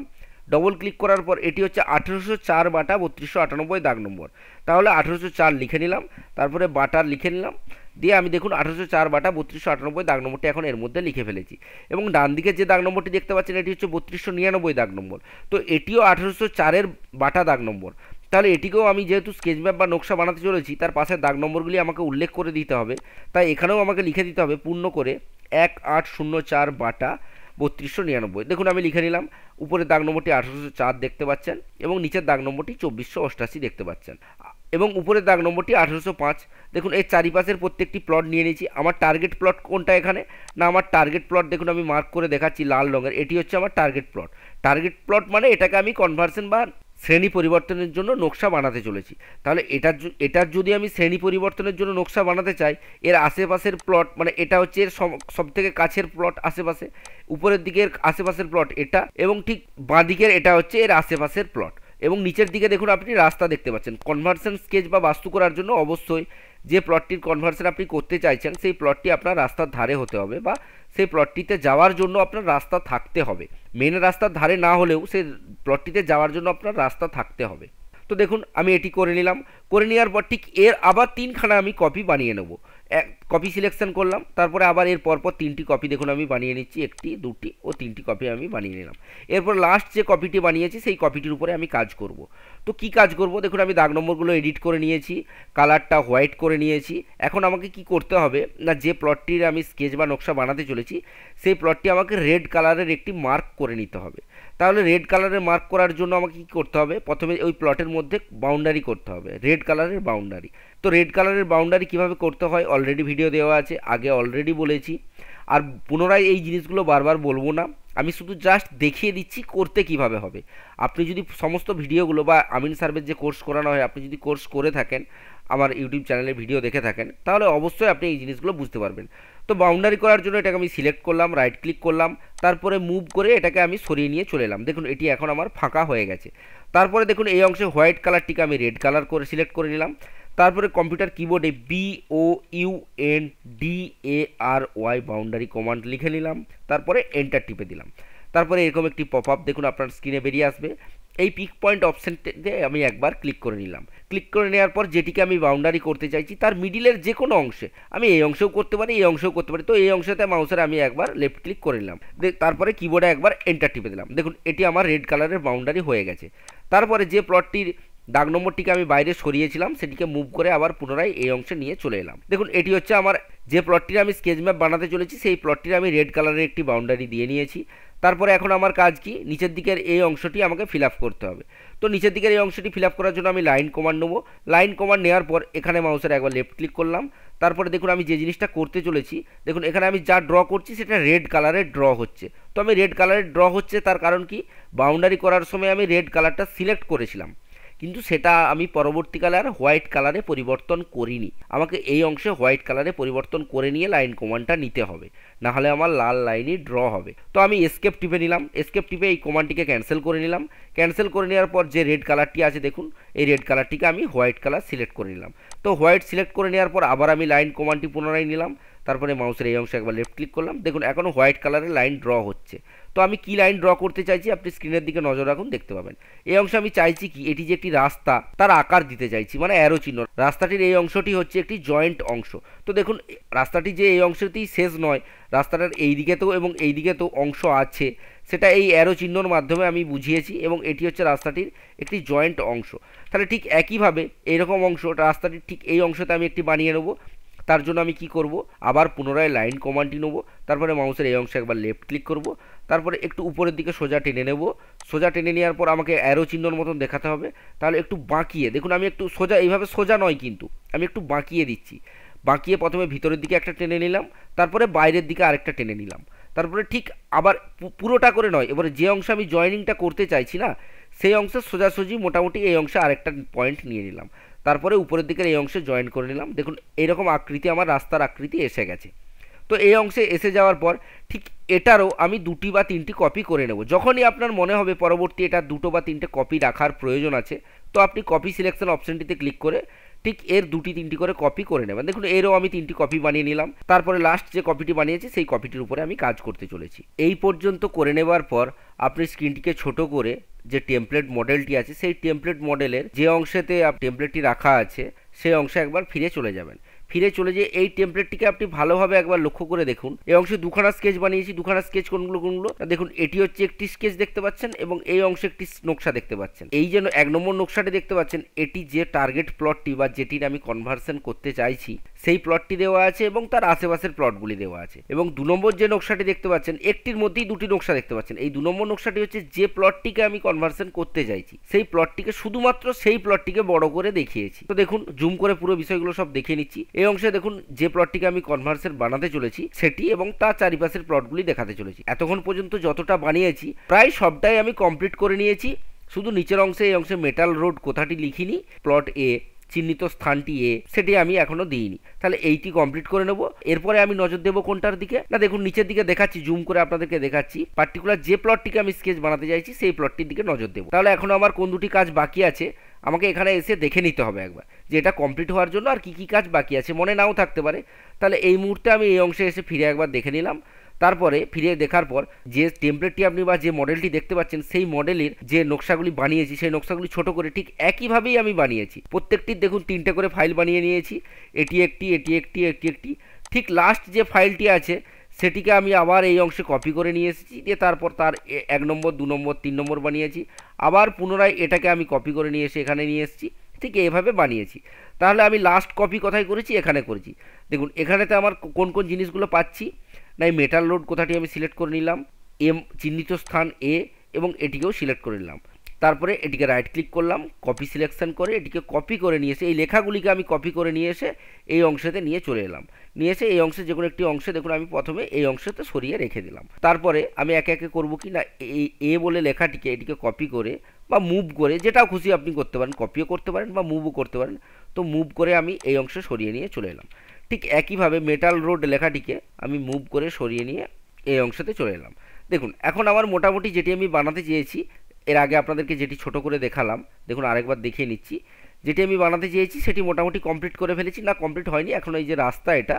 [SPEAKER 1] ডবল ক্লিক করার পর এটি হচ্ছে 1804 বাটা 3298 দাগ নম্বর, তাহলে 1804 লিখে নিলাম, তারপরে বাটার লিখে নিলাম, দিয়ে আমি দেখুন 1804 বাটা 3298 দাগ নম্বরটি এখন এর মধ্যে লিখে ফেলেছি। এবং ডান দিকে যে দাগ নম্বরটি দেখতে পাচ্ছেন এটি হচ্ছে 3299 দাগ নম্বর, তো এটিও 1804-এর বাটা দাগ নম্বর। তাহলে এটিকেও আমি যেহেতু স্কেচ ম্যাপ বা নকশা বানাতে চলেছি তার পাশের দাগ নম্বরগুলি আমাকে উল্লেখ করে দিতে হবে, তাই এখানেও আমাকে লিখে দিতে হবে পূর্ণ করে 1804 বাটা 3299। দেখুন আমি লিখে নিলাম, উপরের দাগ নম্বরটি 1804 দেখতে পাচ্ছেন এবং নিচের দাগ নম্বরটি 2488 দেখতে পাচ্ছেন এবং উপরের দাগ নম্বরটি 1805। দেখুন এর চারিপাশের প্রত্যেকটি প্লট নিয়ে নিয়েছি। আমার টার্গেট প্লট কোনটা এখানে, না আমার টার্গেট প্লট দেখুন আমি মার্ক করে দেখাচ্ছি লাল রঙের, এটি হচ্ছে আমার টার্গেট প্লট। টার্গেট প্লট মানে এটাকে আমি কনভার্সন বা শ্রেণী পরিবর্তনের জন্য নকশা বানাতে চলেছি। তাহলে এটার যদি আমি শ্রেণী পরিবর্তনের জন্য নকশা বানাতে চাই, এর আশেপাশের প্লট মানে এটা হচ্ছে এর সব থেকে কাছের প্লট আশেপাশে, উপরের দিকের আশেপাশের প্লট এটা এবং ঠিক বাঁ দিকের এটা হচ্ছে এর আশেপাশের প্লট এবং নিচের দিকে দেখুন আপনি রাস্তা দেখতে পাচ্ছেন। কনভার্সন স্কেচ বা বাস্তু করার জন্য অবশ্যই যে প্লটটির কনভার্সন আপনি করতে চাইছেন সেই প্লটটি আপনার রাস্তার ধারে হতে হবে বা সেই প্লটটিতে যাওয়ার জন্য আপনার রাস্তা থাকতে হবে। মেন রাস্তার ধারে না হলেও সেই প্লটটিতে যাওয়ার জন্য আপনার রাস্তা থাকতে হবে। তো দেখুন আমি এটি করে নিলাম, করে নেওয়ার পর ঠিক এর আবার 3খানা আমি কপি বানিয়ে নেব। কপি সিলেকশন করলাম, তারপরে আবার এর পরপর 3টি কপি দেখুন আমি বানিয়ে নিচ্ছি, 1টি 2টি ও 3টি কপি আমি বানিয়ে নিলাম। এরপর লাস্ট যে কপিটি বানিয়েছি সেই কপিটির উপরে আমি কাজ করব। তো কি কাজ করব, দেখুন আমি দাগ নম্বরগুলো এডিট করে নিয়েছি, কালারটা হোয়াইট করে নিয়েছি। এখন আমাকে কি করতে হবে না, যে প্লটটির আমি স্কেচ বা নকশা বানাতে চলেছি সেই প্লটটি আমাকে রেড কালারের একটি মার্ক করে নিতে হবে। তাহলে রেড কালারের মার্ক করার জন্য আমাকে কী করতে হবে, প্রথমে ওই প্লটের মধ্যে বাউন্ডারি করতে হবে, রেড কালারের বাউন্ডারি। তো রেড কালারের বাউন্ডারি কিভাবে করতে হয় অলরেডি ভিডিও দেওয়া আছে, আগে অলরেডি বলেছি, আর পুনরায় এই জিনিসগুলো বারবার বলবো না, আমি শুধু জাস্ট দেখিয়ে দিচ্ছি করতে কিভাবে হবে। আপনি যদি সমস্ত ভিডিওগুলো বা আমিন সার্ভের যে কোর্স করানো হয় আপনি যদি কোর্স করে থাকেন, আমার ইউটিউব চ্যানেলে ভিডিও দেখে থাকেন, তাহলে অবশ্যই আপনি এই জিনিসগুলো বুঝতে পারবেন। তো বাউন্ডারি করার জন্য এটাকে আমি সিলেক্ট করলাম, রাইট ক্লিক করলাম, তারপরে মুভ করে এটাকে আমি সরিয়ে নিয়ে চলে এলাম। দেখুন এটি এখন আমার ফাঁকা হয়ে গেছে। তারপরে দেখুন এই অংশে হোয়াইট কালারটিকে আমি রেড কালার করে সিলেক্ট করে নিলাম। তারপরে কম্পিউটার কিবোর্ডে BOUNDARY বাউন্ডারি কমান্ড লিখে নিলাম, তারপরে এন্টার টিপে দিলাম। তারপরে এরকম একটি পপ আপ দেখুন আপনার স্ক্রিনে বেরিয়ে আসবে। এই পিক পয়েন্ট অপশানটিতে আমি একবার ক্লিক করে নিলাম। ক্লিক করে নেওয়ার পর যেটিকে আমি বাউন্ডারি করতে চাইছি তার মিডিলের যে কোনো অংশে, আমি এই অংশেও করতে পারি এই অংশেও করতে পারি, তো এই অংশতে মাউসের আমি একবার লেফট ক্লিক করে নিলাম, তারপরে কিবোর্ডে একবার এন্টার টিপে দিলাম। দেখুন এটি আমার রেড কালারের বাউন্ডারি হয়ে গেছে। তারপরে যে প্লটটির দাগ নম্বরটিকে আমি বাইরে সরিয়েছিলাম সেটিকে মুভ করে আবার পুনরায় এই অংশে নিয়ে চলে এলাম। দেখুন এটি হচ্ছে আমার যে প্লটটির আমি স্কেচ ম্যাপ বানাতে চলেছি সেই প্লটটির আমি রেড কালারের একটি বাউন্ডারি দিয়ে নিয়েছি। তারপরে এখন আমার কাজ কি, নিচের দিকের এই অংশটি আমাকে ফিল আপ করতে হবে। তো নিচের দিকের এই অংশটি ফিল আপ করার জন্য আমি লাইন কমান্ড নেবো। লাইন কমান্ড নেওয়ার পর এখানে মাউসের একবার লেফট ক্লিক করলাম। তারপরে দেখুন আমি যে জিনিসটা করতে চলেছি, দেখুন এখানে আমি যা ড্র করছি সেটা রেড কালারের ড্র হচ্ছে। তো আমি রেড কালারের ড্র হচ্ছে তার কারণ কি, বাউন্ডারি করার সময় আমি রেড কালারটা সিলেক্ট করেছিলাম কিন্তু সেটা আমি পরবর্তীকালে আর হোয়াইট কালারে পরিবর্তন করিনি। আমাকে এই অংশে হোয়াইট কালারে পরিবর্তন করে নিয়ে লাইন কমান্ডটা নিতে হবে, না হলে আমার লাল লাইনই ড্র হবে। তো আমি এসকেপ টিপে নিলাম, এসকেপ টিপে এই কমান্ডটিকে ক্যান্সেল করে নিলাম। ক্যান্সেল করে নেওয়ার পর যে রেড কালারটি আছে দেখুন এই রেড কালারটিকে আমি হোয়াইট কালার সিলেক্ট করে নিলাম। তো হোয়াইট সিলেক্ট করে নেওয়ার পর আবার আমি লাইন কমান্ডটি পুনরায় নিলাম, তারপরে মাউসের এই অংশে একবার লেফট ক্লিক করলাম। দেখুন এখনও হোয়াইট কালারের লাইন ড্র হচ্ছে। তো আমি কি লাইন ড্র করতে চাইছি আপনি স্ক্রিনের দিকে নজর রাখুন, দেখতে পাবেন। এই অংশে আমি চাইছি কি, এটি যে একটি রাস্তা তার আকার দিতে চাইছি, মানে অ্যারো চিহ্ন। রাস্তাটির এই অংশটি হচ্ছে একটি জয়েন্ট অংশ। তো দেখুন রাস্তাটি যে এই অংশতেই শেষ নয়, রাস্তাটার এই দিকেতেও এবং এই দিকেতেও অংশ আছে, সেটা এই অ্যারো চিহ্নর মাধ্যমে আমি বুঝিয়েছি এবং এটি হচ্ছে রাস্তাটির একটি জয়েন্ট অংশ। তাহলে ঠিক একইভাবে এইরকম অংশ রাস্তাটির ঠিক এই অংশতে আমি একটি বানিয়ে নেব। তার জন্য আমি কি করব, আবার পুনরায় লাইন কমান্ডটি নেব, তারপরে মাউসের এই অংশে একবার লেফট ক্লিক করব, তারপরে একটু উপরের দিকে সোজা টেনে নেব। সোজা টেনে নেওয়ার পর আমাকে অ্যারো চিহ্নর মতন দেখাতে হবে, তাহলে একটু বাঁকিয়ে দেখুন, আমি একটু সোজা এইভাবে সোজা নয় কিন্তু আমি একটু বাঁকিয়ে দিচ্ছি। বাঁকিয়ে প্রথমে ভিতরের দিকে একটা টেনে নিলাম, তারপরে বাইরের দিকে আরেকটা টেনে নিলাম, তারপরে ঠিক আবার পুরোটা করে নয়, এবারে যে অংশে আমি জয়েনিংটা করতে চাইছি না সেই অংশে সোজাসুজি মোটামুটি এই অংশে আরেকটা পয়েন্ট নিয়ে নিলাম, তারপরে উপরের দিকের এই অংশে জয়েন করে নিলাম। দেখুন এইরকম আকৃতি আমার রাস্তার আকৃতি এসে গেছে। তো এই অংশে এসে যাওয়ার পর ঠিক এটারও আমি 2টি বা 3টি কপি করে নেব। যখনই আপনার মনে হবে পরবর্তী এটা 2টো বা 3টে কপি রাখার প্রয়োজন আছে, তো আপনি কপি সিলেকশন অপশনটিতে ক্লিক করে ঠিক এর 2টি 3টি করে কপি করে নেবেন। দেখুন এরও আমি 3টি কপি বানিয়ে নিলাম, তারপরে লাস্ট যে কপিটি বানিয়েছি সেই কপিটির উপরে আমি কাজ করতে চলেছি। এই পর্যন্ত করে নেবার পর আপনি স্ক্রিনটিকে ছোট করে যে টেমপ্লেট মডেলটি আছে সেই টেমপ্লেট মডেলের যে অংশেতে টেমপ্লেটটি রাখা আছে সেই অংশে একবার ফিরে চলে যাবেন। ফিরে চলে যেয়ে এই টেমপ্লেটটিকে আপনি ভালোভাবে একবার লক্ষ্য করে দেখুন। এই অংশে দুখানা স্কেচ বানিয়েছি, দুখানা স্কেচ কোনগুলো দেখুন, এটি হচ্ছে একটি স্কেচ দেখতে পাচ্ছেন এবং এই অংশে একটি নকশা দেখতে পাচ্ছেন। এই যে 1 নম্বর নকশাটি দেখতে পাচ্ছেন, এটি যে টার্গেট প্লটটি বা যেটির আমি কনভার্সন করতে চাইছি সেই প্লটটি দেওয়া আছে এবং তার আশেপাশের প্লটগুলি দেওয়া আছে। এবং 2 নম্বর যে নকশাটি দেখতে পাচ্ছেন, একটির মধ্যেই 2টি নকশা দেখতে পাচ্ছেন। এই 2 নম্বর নকশাটি হচ্ছে যে প্লটটিকে আমি কনভার্সন করতে চাইছি সেই প্লটটিকে, শুধুমাত্র সেই প্লটটিকে বড় করে দেখিয়েছি। তো দেখুন জুম করে পুরো বিষয়গুলো সব দেখিয়ে নিচ্ছি। এই অংশে দেখুন যে প্লটটিকে আমি কনভার্সন বানাতে চলেছি সেটি এবং তার চারিপাশের প্লটগুলি দেখাতে চলেছি। এতক্ষণ পর্যন্ত যতটা বানিয়েছি প্রায় সবটাই আমি কমপ্লিট করে নিয়েছি। শুধু নিচের অংশে এই অংশে মেটাল রোড কথাটি লিখিনি, প্লট এ চিহ্নিত স্থানটি এ সেটি আমি এখনো দিইনি। তাহলে এইটি কমপ্লিট করে নেব। এরপরে আমি নজর দেবো কোনটার দিকে, না দেখুন নিচের দিকে দেখাচ্ছি, জুম করে আপনাদেরকে দেখাচ্ছি। পার্টিকুলার যে প্লটটিকে আমি স্কেচ বানাতে চাইছি সেই প্লটটির দিকে নজর দেবো। তাহলে এখনো আমার কোন 2টি কাজ বাকি আছে আমাকে এখানে এসে দেখে নিতে হবে একবার, যে এটা কমপ্লিট হওয়ার জন্য আর কি কি কাজ বাকি আছে, মনে নাও থাকতে পারে। তাহলে এই মুহূর্তে আমি এই অংশে এসে ফিরে একবার দেখে নিলাম। তারপরে ফিরে দেখার পর যে টেমপ্লেটটি আপনি বা যে মডেলটি দেখতে পাচ্ছেন সেই মডেলের যে নকশাগুলি বানিয়েছি সেই নকশাগুলি ছোট করে ঠিক একইভাবেই আমি বানিয়েছি। প্রত্যেকটির দেখুন 3টে করে ফাইল বানিয়ে নিয়েছি, এটি একটি, এটি একটি, এটি একটি। ঠিক লাস্ট যে ফাইলটি আছে সেটিকে আমি আবার এই অংশে কপি করে নিয়ে এসেছি, দিয়ে তারপর তার 1 নম্বর 2 নম্বর 3 নম্বর বানিয়েছি। আবার পুনরায় এটাকে আমি কপি করে নিয়ে এসে এখানে নিয়ে এসেছি, ঠিক এইভাবে বানিয়েছি। তাহলে আমি লাস্ট কপি কোথায় করেছি, এখানে করেছি। দেখুন এখানেতে আমার কোন কোন জিনিসগুলো পাচ্ছি, না এই মেটাল রোড কোথাটি আমি সিলেক্ট করে নিলাম, এম চিহ্নিত স্থান এ এবং এটিকেও সিলেক্ট করে নিলাম। তারপরে এটিকে রাইট ক্লিক করলাম, কপি সিলেকশন করে এটিকে কপি করে নিয়ে এসে এই লেখাগুলিকে আমি কপি করে নিয়ে এসে এই অংশেতে নিয়ে চলে এলাম। নিয়ে এসে এই অংশে যে কোনো একটি অংশে দেখুন আমি প্রথমে এই অংশতে সরিয়ে রেখে দিলাম। তারপরে আমি একে একে করব কি না, এই এ বলে লেখাটিকে এটিকে কপি করে বা মুভ করে, যেটা খুশি আপনি করতে পারেন, কপিও করতে পারেন বা মুভও করতে পারেন। তো মুভ করে আমি এই অংশে সরিয়ে নিয়ে চলে এলাম। ঠিক একইভাবে মেটাল রোড লেখাটিকে আমি মুভ করে সরিয়ে নিয়ে এই অংশতে চলে এলাম। দেখুন এখন আমার মোটামুটি যেটি আমি বানাতে চেয়েছি, এর আগে আপনাদেরকে যেটি ছোট করে দেখালাম, দেখুন আরেকবার দেখিয়ে নিচ্ছি। যেটি আমি বানাতে চেয়েছি সেটি মোটামুটি কমপ্লিট করে ফেলেছি, না কমপ্লিট হয়নি এখন। এই যে রাস্তা, এটা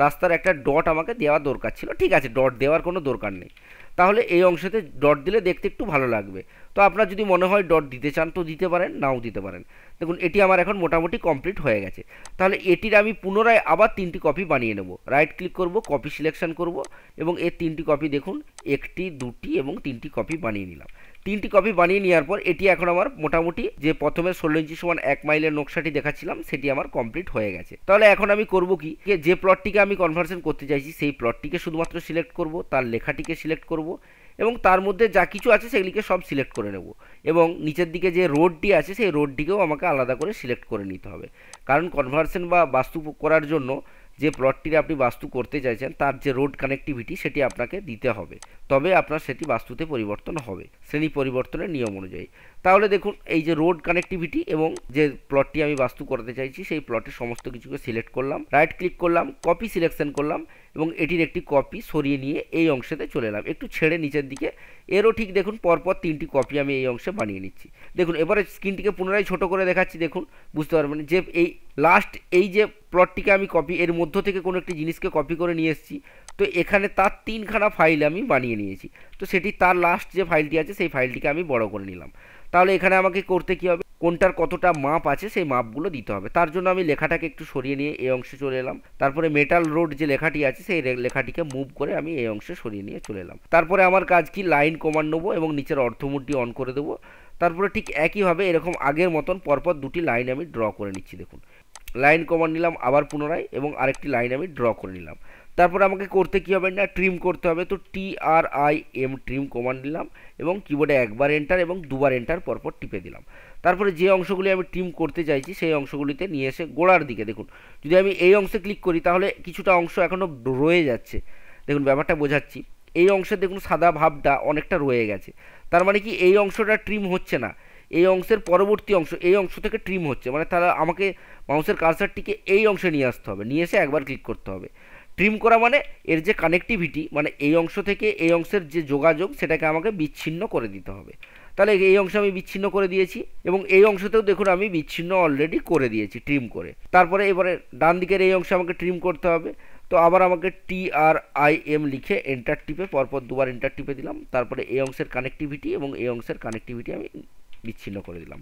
[SPEAKER 1] রাস্তার একটা ডট আমাকে দেওয়ার দরকার ছিল, ঠিক আছে ডট দেওয়ার কোনো দরকার নেই। তাহলে এই অংশতে ডট দিলে দেখতে একটু ভালো লাগবে। তো আপনার যদি মনে হয় ডট দিতে চান তো দিতে পারেন, নাও দিতে পারেন। দেখুন এটি আমার এখন মোটামুটি কমপ্লিট হয়ে গেছে। তাহলে এটির আমি পুনরায় আবার 3টি কপি বানিয়ে নেব। রাইট ক্লিক করব, কপি সিলেকশন করব এবং এর 3টি কপি দেখুন 1টি 2টি এবং 3টি কপি বানিয়ে নিলাম। 3টি কপি বানিয়ে নেওয়ার পর এটি এখন আমার মোটামুটি যে প্রথমে 16 ইঞ্চি সমান 1 মাইলের নকশাটি দেখাচ্ছিলাম সেটি আমার কমপ্লিট হয়ে গেছে। তাহলে এখন আমি করব কি, যে প্লটটিকে আমি কনভার্সন করতে চাইছি সেই প্লটটিকে শুধুমাত্র সিলেক্ট করব, তার লেখাটিকে সিলেক্ট করব এবং তার মধ্যে যা কিছু আছে সেগুলিকে সব সিলেক্ট করে নেব। এবং নিচের দিকে যে রোডটি আছে সেই রোডটিকেও আমাকে আলাদা করে সিলেক্ট করে নিতে হবে, কারণ কনভার্সন বা বাস্তু করার জন্য যে প্লটটির আপনি বাস্তু করতে চাইছেন তার যে রোড কানেক্টিভিটি সেটি আপনাকে দিতে হবে, তবে আপনার সেটি বাস্তুতে পরিবর্তন হবে শ্রেণী পরিবর্তনের নিয়ম অনুযায়ী। তাহলে দেখুন এই যে রোড কানেক্টিভিটি এবং যে প্লটটি আমি বাস্তু করতে চাইছি সেই প্লটের সমস্ত কিছুকে সিলেক্ট করলাম, রাইট ক্লিক করলাম, কপি সিলেকশন করলাম এবং এটির একটি কপি সরিয়ে নিয়ে এই অংশেতে চলে এলাম, একটু ছেড়ে নিচের দিকে। এরও ঠিক দেখুন পরপর 3টি কপি আমি এই অংশে বানিয়ে নিচ্ছি। দেখুন এবারে স্ক্রিনটিকে পুনরায় ছোট করে দেখাচ্ছি, দেখুন বুঝতে পারবেন যে এই লাস্ট এই যে প্লটটিকে আমি কপি, এর মধ্য থেকে কোনো একটি জিনিসকে কপি করে নিয়ে এসেছি। তো এখানে তার 3খানা ফাইল আমি বানিয়ে নিয়েছি, তো সেটি তার লাস্ট যে ফাইলটি আছে সেই ফাইলটিকে আমি বড় করে নিলাম। তাহলে এখানে আমাকে করতে কী হবে, কোনটার কতটা মাপ আছে সেই মাপগুলো দিতে হবে। তার জন্য আমি লেখাটাকে একটু সরিয়ে নিয়ে এই অংশে চলে এলাম। তারপরে মেটাল রোড যে লেখাটি আছে সেই লেখাটিকে মুভ করে আমি এই অংশে সরিয়ে নিয়ে চলে এলাম। তারপরে আমার কাজ কি, লাইন কমান্ড নেবো এবং নিচের অর্ধমুডটি অন করে দেবো। তারপরে ঠিক একইভাবে এরকম আগের মতন পরপর 2টি লাইন আমি ড্র করে নিচ্ছি। দেখুন লাইন কমান্ড নিলাম আবার পুনরায় এবং আরেকটি লাইন আমি ড্র করে নিলাম। তারপর আমাকে করতে কী হবে না, ট্রিম করতে হবে। তো TRIM ট্রিম কমান্ড দিলাম এবং কিবোর্ডে একবার এন্টার এবং দুবার এন্টার পরপর টিপে দিলাম। তারপরে যে অংশগুলি আমি ট্রিম করতে চাইছি সেই অংশগুলিতে নিয়ে এসে গোড়ার দিকে দেখুন, যদি আমি এই অংশে ক্লিক করি তাহলে কিছুটা অংশ এখনও রয়ে যাচ্ছে। দেখুন ব্যাপারটা বোঝাচ্ছি, এই অংশে দেখুন সাদা ভাবটা অনেকটা রয়ে গেছে, তার মানে কি এই অংশটা ট্রিম হচ্ছে না, এই অংশের পরবর্তী অংশ এই অংশ থেকে ট্রিম হচ্ছে, মানে তারা আমাকে মাউসের কার্সারটিকে এই অংশে নিয়ে আসতে হবে, নিয়ে এসে একবার ক্লিক করতে হবে। ট্রিম করা মানে এর যে কানেক্টিভিটি, মানে এই অংশ থেকে এই অংশের যে যোগাযোগ সেটাকে আমাকে বিচ্ছিন্ন করে দিতে হবে। তাহলে এই অংশ আমি বিচ্ছিন্ন করে দিয়েছি এবং এই অংশতেও দেখুন আমি বিচ্ছিন্ন অলরেডি করে দিয়েছি ট্রিম করে। তারপরে এবারে ডান দিকের এই অংশ আমাকে ট্রিম করতে হবে। তো আবার আমাকে TRIM লিখে এন্টার টিপে পরপর দুবার এন্টার টিপে দিলাম। তারপরে এই অংশের কানেক্টিভিটি এবং এই অংশের কানেক্টিভিটি আমি বিচ্ছিন্ন করে দিলাম।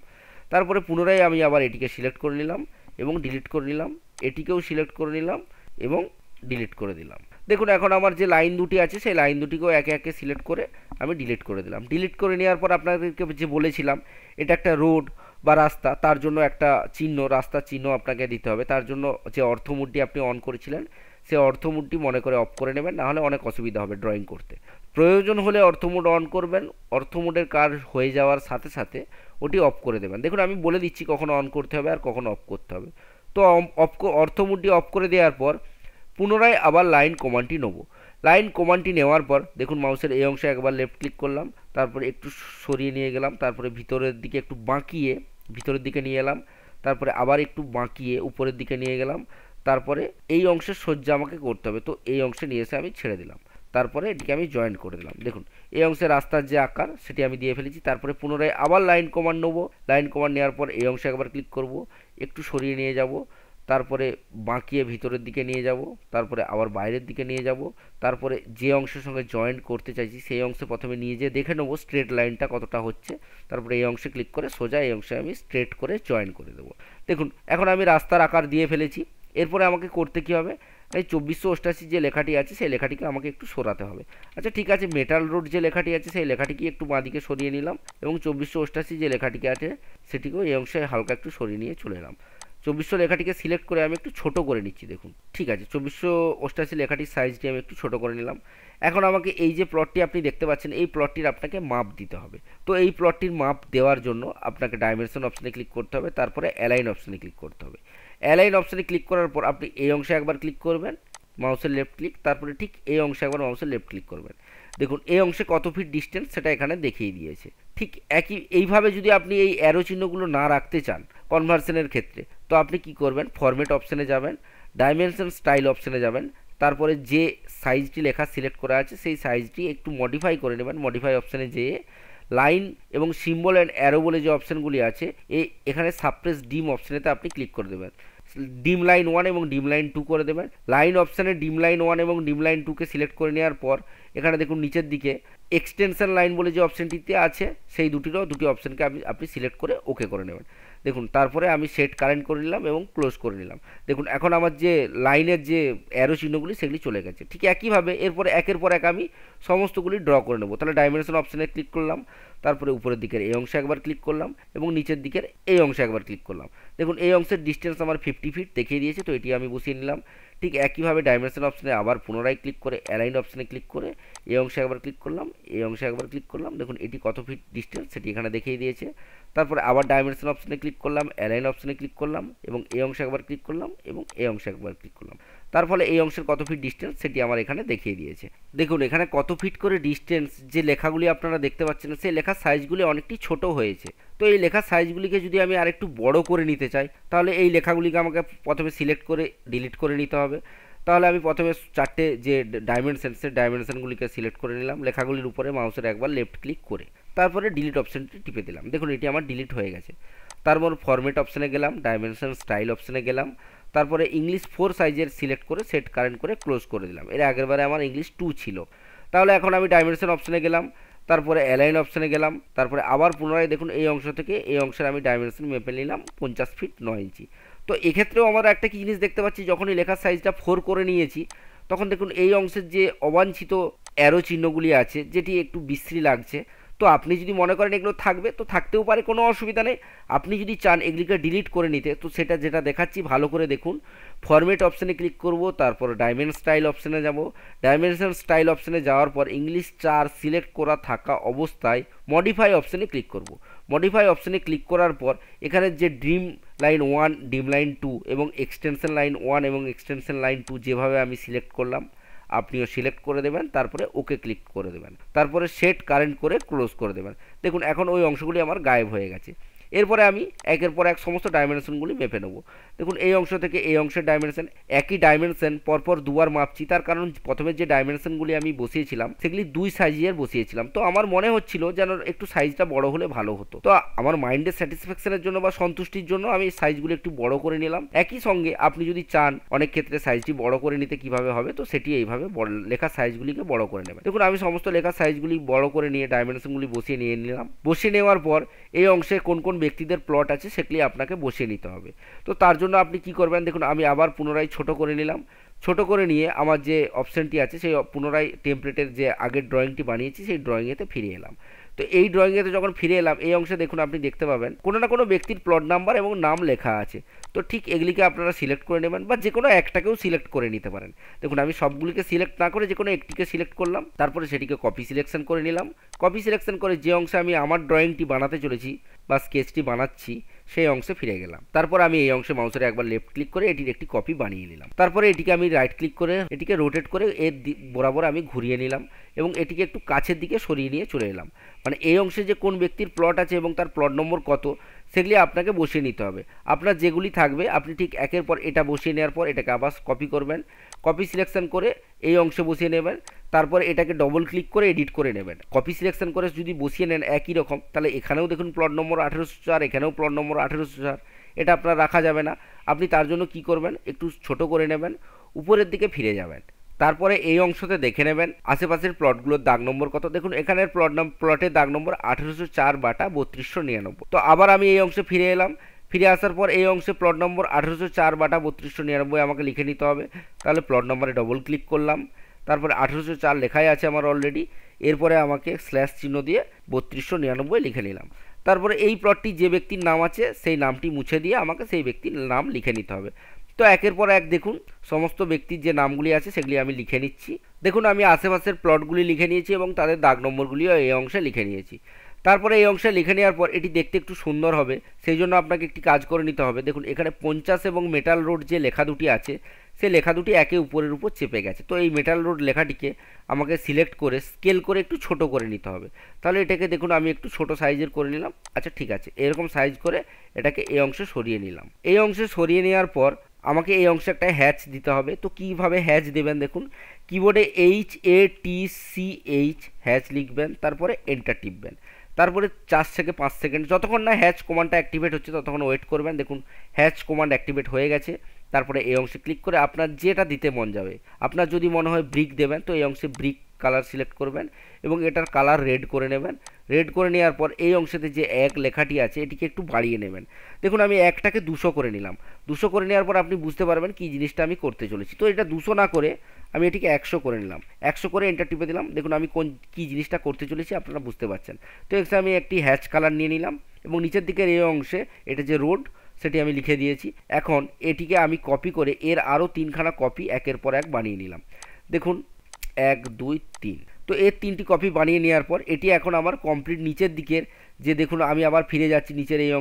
[SPEAKER 1] তারপরে পুনরায় আমি আবার এটিকে সিলেক্ট করে নিলাম এবং ডিলিট করে নিলাম, এটিকেও সিলেক্ট করে নিলাম এবং ডিলিট করে দিলাম। দেখুন এখন আমার যে লাইন দুটি আছে সেই লাইন দুটিকেও একে একে সিলেক্ট করে আমি ডিলিট করে দিলাম। ডিলিট করে নেওয়ার পর আপনাদেরকে যে বলেছিলাম এটা একটা রোড বা রাস্তা, তার জন্য একটা চিহ্ন, রাস্তার চিহ্ন আপনাকে দিতে হবে। তার জন্য যে অর্থ মোডটি আপনি অন করেছিলেন সেই অর্থ মোডটি মনে করে অফ করে নেবেন, নাহলে অনেক অসুবিধা হবে ড্রয়িং করতে। প্রয়োজন হলে অর্থ মোড অন করবেন, অর্থ মোডের কাজ হয়ে যাওয়ার সাথে সাথে ওটি অফ করে দেবেন। দেখুন আমি বলে দিচ্ছি কখনো অন করতে হবে আর কখনো অফ করতে হবে। তো অর্থ মোডটি অফ করে দেওয়ার পর পুনরায় আবার লাইন কমান্ডটি নেব। লাইন কমান্ডটি নেওয়ার পর দেখুন মাউসের এই অংশে একবার লেফট ক্লিক করলাম, তারপরে একটু সরিয়ে নিয়ে গেলাম, তারপরে ভিতরের দিকে একটু বাঁকিয়ে ভিতরের দিকে নিয়ে এলাম, তারপরে আবার একটু বাঁকিয়ে উপরের দিকে নিয়ে গেলাম, তারপরে এই অংশের সজ্জা আমাকে করতে হবে। তো এই অংশে নিয়ে এসে আমি ছেড়ে দিলাম, তারপরে এটিকে আমি জয়েন করে দিলাম। দেখুন এই অংশের রাস্তার যে আকার সেটি আমি দিয়ে ফেলেছি। তারপরে পুনরায় আবার লাইন কমান্ড নেবো। লাইন কমান্ড নেওয়ার পর এই অংশে একবার ক্লিক করব, একটু সরিয়ে নিয়ে যাব, তারপরে বাঁকিয়ে ভিতরের দিকে নিয়ে যাব, তারপরে আবার বাইরের দিকে নিয়ে যাব, তারপরে যে অংশের সঙ্গে জয়েন্ট করতে চাইছি সেই অংশে প্রথমে নিয়ে যেয়ে দেখে নেবো স্ট্রেট লাইনটা কতটা হচ্ছে। তারপরে এই অংশে ক্লিক করে সোজা এই অংশে আমি স্ট্রেট করে জয়েন করে দেবো। দেখুন এখন আমি রাস্তার আকার দিয়ে ফেলেছি। এরপরে আমাকে করতে কী হবে, এই 2488 যে লেখাটি আছে সেই লেখাটিকে আমাকে একটু সরাতে হবে। আচ্ছা ঠিক আছে, মেটাল রোড যে লেখাটি আছে সেই লেখাটিকে একটু বাঁদিকে সরিয়ে নিলাম এবং 2488 যে লেখাটিকে আছে সেটিকেও এই অংশে হালকা একটু সরিয়ে নিয়ে চলে এলাম। 2400 লেখাটিকে সিলেক্ট করে আমি একটু ছোট করে নিচ্ছি। দেখুন ঠিক আছে, 2488 লেখাটির সাইজটি আমি একটু ছোট করে নিলাম। এখন আমাকে এই যে প্লটটি আপনি দেখতে পাচ্ছেন এই প্লটটির আপনাকে মাপ দিতে হবে। তো এই প্লটটির মাপ দেওয়ার জন্য আপনাকে ডাইমেনশন অপশানে ক্লিক করতে হবে, তারপরে অ্যালাইন অপশানে ক্লিক করতে হবে। অ্যালাইন অপশানে ক্লিক করার পর আপনি এই অংশে একবার ক্লিক করবেন, মাউসের লেফট ক্লিক, তারপরে ঠিক এই অংশে একবার মাউসের লেফট ক্লিক করবেন। দেখুন এই অংশে কত ফিট ডিস্টেন্স সেটা এখানে দেখিয়ে দিয়েছে। ঠিক এইভাবে যদি আপনি এই অ্যারো চিহ্নগুলো না রাখতে চান কনভার্সনের ক্ষেত্রে, তো আপনি কি করবেন, ফরম্যাট অপশানে যাবেন, ডাইমেনশন স্টাইল অপশানে যাবেন, তারপরে যে সাইজটি লেখা সিলেক্ট করা আছে সেই সাইজটি একটু মডিফাই করে নেবেন। মডিফাই অপশানে যেয়ে লাইন এবং সিম্বল অ্যান্ড অ্যারো বলে যে অপশানগুলি আছে এখানে সাপ্রেস ডিম অপশানেতে আপনি ক্লিক করে দেবেন। ডিম লাইন 1 এবং ডিম লাইন 2 করে দেবেন। লাইন অপশানে ডিম লাইন 1 এবং ডিম লাইন 2কে সিলেক্ট করে নেওয়ার পর এখানে দেখুন নিচের দিকে এক্সটেনশন লাইন বলে যে অপশানটিতে আছে সেই দুটি অপশানকে আপনি সিলেক্ট করে ওকে করে নেবেন। দেখুন তারপরে আমি সেট কারেন্ট করে নিলাম এবং ক্লোজ করে নিলাম। দেখুন এখন আমার যে লাইনের যে অ্যারো চিহ্নগুলি সেগুলি চলে গেছে। ঠিক একইভাবে এরপরে একের পর এক আমি সমস্তগুলি ড্র করে নেব। তাহলে ডাইমেনশন অপশানে ক্লিক করলাম, তারপরে উপরের দিকের এই অংশে একবার ক্লিক করলাম এবং নিচের দিকের এই অংশে একবার ক্লিক করলাম। দেখুন এই অংশের ডিস্টেন্স আমার 50 ফিট দেখিয়ে দিয়েছে, তো এটি আমি বসিয়ে নিলাম। ঠিক একইভাবে ডাইমেনশন অপশানে আবার পুনরায় ক্লিক করে অ্যালাইন অপশানে ক্লিক করে এই অংশে একবার ক্লিক করলাম, এই অংশে একবার ক্লিক করলাম। দেখুন এটি কত ফিট ডিস্টেন্স সেটি এখানে দেখিয়ে দিয়েছে। তারপরে আবার ডাইমেনশন অপশানে ক্লিক করলাম, অ্যালাইন অপশানে ক্লিক করলাম এবং এই অংশে একবার ক্লিক করলাম এবং এই অংশে একবার ক্লিক করলাম। তার ফলে এই অংশের কত ফিট ডিস্টেন্স সেটি আমার এখানে দেখিয়ে দিয়েছে। দেখুন এখানে কত ফিট করে ডিস্টেন্স যে লেখাগুলি আপনারা দেখতে পাচ্ছেন সেই লেখার সাইজগুলি অনেকটি ছোট হয়েছে। তো এই লেখার সাইজগুলিকে যদি আমি আরেকটু বড় করে নিতে চাই তাহলে এই লেখাগুলিকে আমাকে প্রথমে সিলেক্ট করে ডিলিট করে নিতে হবে। তাহলে আমি প্রথমে চারটে যে ডাইমেনশন সেই ডাইমেনশনগুলিকে সিলেক্ট করে নিলাম, লেখাগুলির উপরে মাউসের একবার লেফট ক্লিক করে তারপরে ডিলিট অপশানটি টিপে দিলাম। দেখুন এটি আমার ডিলিট হয়ে গেছে। তারপর ফরম্যাট অপশানে গেলাম, ডাইমেনশন স্টাইল অপশানে গেলাম, তারপরে ইংলিশ 4 সাইজের সিলেক্ট করে সেট কারেন্ট করে ক্লোজ করে দিলাম। এর আগেরবারে আমার ইংলিশ 2 ছিল। তাহলে এখন আমি ডাইমেনশন অপশানে গেলাম, তারপরে অ্যালাইন অপশানে গেলাম, তারপরে আবার পুনরায় দেখুন এই অংশ থেকে এই অংশের আমি ডাইমেনশন মেপে নিলাম 50 ফিট 9 ইঞ্চি। তো এক্ষেত্রেও আমরা একটা কি জিনিস দেখতে পাচ্ছি, যখনই লেখার সাইজটা 4 করে নিয়েছি তখন দেখুন এই অংশের যে অবাঞ্ছিত অ্যারো চিহ্নগুলি আছে যেটি একটু বিশ্রী লাগছে, তো আপনি যদি মনে করেন এগুলো থাকবে তো থাকতেও পারে, কোনো অসুবিধা নেই। আপনি যদি চান এগুলিকে ডিলিট করে নিতে, তো সেটা যেটা দেখাচ্ছি ভালো করে দেখুন। ফরম্যাট অপশানে ক্লিক করব, তারপর ডাইমেনশন স্টাইল অপশানে যাব। ডাইমেনশন স্টাইল অপশানে যাওয়ার পর ইংলিশ 4 সিলেক্ট করা থাকা অবস্থায় মডিফাই অপশানে ক্লিক করব। মডিফাই অপশানে ক্লিক করার পর এখানে যে ড্রিম লাইন 1, ডিম লাইন 2 এবং এক্সটেনশন লাইন 1 এবং এক্সটেনশন লাইন 2 যেভাবে আমি সিলেক্ট করলাম আপনিও সিলেক্ট করে দেবেন, তারপরে ওকে ক্লিক করে দেবেন, তারপরে সেট কারেন্ট করে ক্লোজ করে দেবেন। দেখুন এখন ওই অংশগুলি আমার গায়েব হয়ে গেছে। এরপরে আমি একের পর এক সমস্ত ডাইমেনশনগুলি মেপে নেব। দেখুন এই অংশ থেকে এই অংশের ডাইমেনশন, একই ডাইমেনশন পরপর দুবার মাপছি, তার কারণ প্রথমে যে ডাইমেনশনগুলি আমি বসিয়েছিলাম সেগুলি 2 সাইজের বসিয়েছিলাম। তো আমার মনে হচ্ছিল যেন একটু সাইজটা বড় হলে ভালো হতো। তো আমার মাইন্ডের স্যাটিসফ্যাকশনের জন্য বা সন্তুষ্টির জন্য আমি সাইজগুলি একটু বড় করে নিলাম। একই সঙ্গে আপনি যদি চান অনেক ক্ষেত্রে সাইজটি বড় করে নিতে কিভাবে হবে, তো সেটি এইভাবে লেখার সাইজগুলিকে বড় করে নেবেন। দেখুন আমি সমস্ত লেখার সাইজগুলি বড় করে নিয়ে ডাইমেনশনগুলি বসিয়ে নিয়ে নিলাম। বসিয়ে নেওয়ার পর এই অংশে কোন কোন ব্যক্তিদের প্লট আছে সেগুলি আপনাকে বসিয়ে নিতে হবে। তো তার জন্য আপনি কি করবেন, দেখুন আমি আবার পুনরায় ছোট করে নিলাম। ছোট করে নিয়ে আমার যে অপশানটি আছে সেই পুনরায় টেমপ্লেটের যে আগের ড্রয়িংটি বানিয়েছি সেই ড্রয়িংয়েতে ফিরে এলাম। তো এই ড্রয়িংয়েতে যখন ফিরে এলাম এই অংশে দেখুন আপনি দেখতে পাবেন কোনো না কোনো ব্যক্তির প্লট নাম্বার এবং নাম লেখা আছে। তো ঠিক এগুলিকে আপনারা সিলেক্ট করে নেবেন বা যে কোনো একটাকেও সিলেক্ট করে নিতে পারেন। দেখুন আমি সবগুলিকে সিলেক্ট না করে যে কোনো একটিকে সিলেক্ট করলাম, তারপরে সেটিকে কপি সিলেকশন করে নিলাম। কপি সিলেকশন করে যে অংশে আমি আমার ড্রয়িংটি বানাতে চলেছি বা স্কেচটি বানাচ্ছি সেই অংশে ফিরে গেলাম। তারপর আমি এই অংশে মাউসের একবার লেফট ক্লিক করে এটির একটি কপি বানিয়ে নিলাম। তারপরে এটিকে আমি রাইট ক্লিক করে এটিকে রোটেট করে এর বরাবর আমি ঘুরিয়ে নিলাম এবং এটিকে একটু কাছের দিকে সরিয়ে নিয়ে চলে এলাম। মানে এই অংশে যে কোন ব্যক্তির প্লট আছে এবং তার প্লট নম্বর কত সেগুলি আপনাকে বসিয়ে নিতে হবে। আপনার যেগুলি থাকবে আপনি ঠিক একের পর এটা বসিয়ে নেওয়ার পর এটাকে আবার কপি করবেন, কপি সিলেকশন করে এই অংশে বসিয়ে নেবেন, তারপর এটাকে ডবল ক্লিক করে এডিট করে নেবেন। কপি সিলেকশন করে যদি বসিয়ে নেন একই রকম, তাহলে এখানেও দেখুন প্লট নম্বর 1804, এখানেও প্লট নম্বর 1804, এটা আপনার রাখা যাবে না। আপনি তার জন্য কি করবেন, একটু ছোট করে নেবেন, উপরের দিকে ফিরে যাবেন। তারপরে এই অংশতে দেখে নেবেন আশেপাশের প্লটগুলোর দাগ নম্বর কত। দেখুন এখানের প্লটের দাগ নম্বর 1804/3299। তো আবার আমি এই অংশে ফিরে এলাম। ফিরে আসার পর এই অংশে প্লট নম্বর 1804/3299 আমাকে লিখে নিতে হবে। তাহলে প্লট নম্বরে ডবল ক্লিক করলাম, তারপরে 1804 লেখাই আছে আমার অলরেডি। এরপরে আমাকে স্ল্যাশ চিহ্ন দিয়ে 3299 লিখে নিলাম। তারপরে এই প্লটটি যে ব্যক্তির নাম আছে সেই নামটি মুছে দিয়ে আমাকে সেই ব্যক্তির নাম লিখে নিতে হবে। তো একের পর এক দেখুন সমস্ত ব্যক্তির যে নামগুলি আছে সেগুলি আমি লিখে নিচ্ছি। দেখুন আমি আশেপাশের প্লটগুলি লিখে নিয়েছি এবং তাদের দাগ নম্বরগুলিও এই অংশে লিখে নিয়েছি। তারপরে এই অংশে লিখে নেওয়ার পর এটি দেখতে একটু সুন্দর হবে, সেই জন্য আপনাকে একটি কাজ করে নিতে হবে। দেখুন এখানে 50 এবং মেটাল রোড যে লেখা দুটি আছে সেই লেখা দুটি একে উপরের উপর চেপে গেছে। তো এই মেটাল রোড লেখাটিকে আমাকে সিলেক্ট করে স্কেল করে একটু ছোট করে নিতে হবে। তাহলে এটাকে দেখুন আমি একটু ছোট সাইজের করে নিলাম। আচ্ছা ঠিক আছে, এরকম সাইজ করে এটাকে এই অংশে সরিয়ে নিলাম। এই অংশে সরিয়ে নেওয়ার পর আমাকে এই অংশে একটা হ্যাচ দিতে হবে। তো কীভাবে হ্যাচ দেবেন, দেখুন কিবোর্ডে HATCH হ্যাচ লিখবেন, তারপরে এন্টার টিপবেন। তারপরে 4 থেকে 5 সেকেন্ড যতক্ষণ না হ্যাচ কমান্ডটা অ্যাক্টিভেট হচ্ছে ততক্ষণ ওয়েট করবেন। দেখুন হ্যাচ কমান্ড অ্যাক্টিভেট হয়ে গেছে। তারপরে এই অংশে ক্লিক করে আপনার যেটা দিতে মন যাবে, আপনার যদি মনে হয় ব্রিক দেবেন তো এই অংশে ব্রিক কালার সিলেক্ট করবেন এবং এটার কালার রেড করে নেবেন। রেড করে নেওয়ার পর এই অংশেতে যে এক লেখাটি আছে এটিকে একটু বাড়িয়ে নেবেন। দেখুন আমি একটাকে 200 করে নিলাম। 200 করে নেওয়ার পর আপনি বুঝতে পারবেন কি জিনিসটা আমি করতে চলেছি। তো এটা 200 না করে আমি এটিকে 100 করে নিলাম। 100 করে এন্টার টিপে দিলাম। দেখুন আমি কী জিনিসটা করতে চলেছি আপনারা বুঝতে পারছেন। তো এখানে আমি একটি হ্যাচ কালার নিয়ে নিলাম এবং নিচের দিকের এই অংশে এটা যে রোড সেটি আমি লিখে দিয়েছি। এখন এটিকে আমি কপি করে এর আরও 3খানা কপি একের পর এক বানিয়ে নিলাম। দেখুন 1 2 3। তো এর 3টি কপি বানিয়ে নেওয়ার পর এটি এখন আমার কমপ্লিট নিচের দিকের যে দেখুন আমি আবার ফিরে যাচ্ছি নিচের এই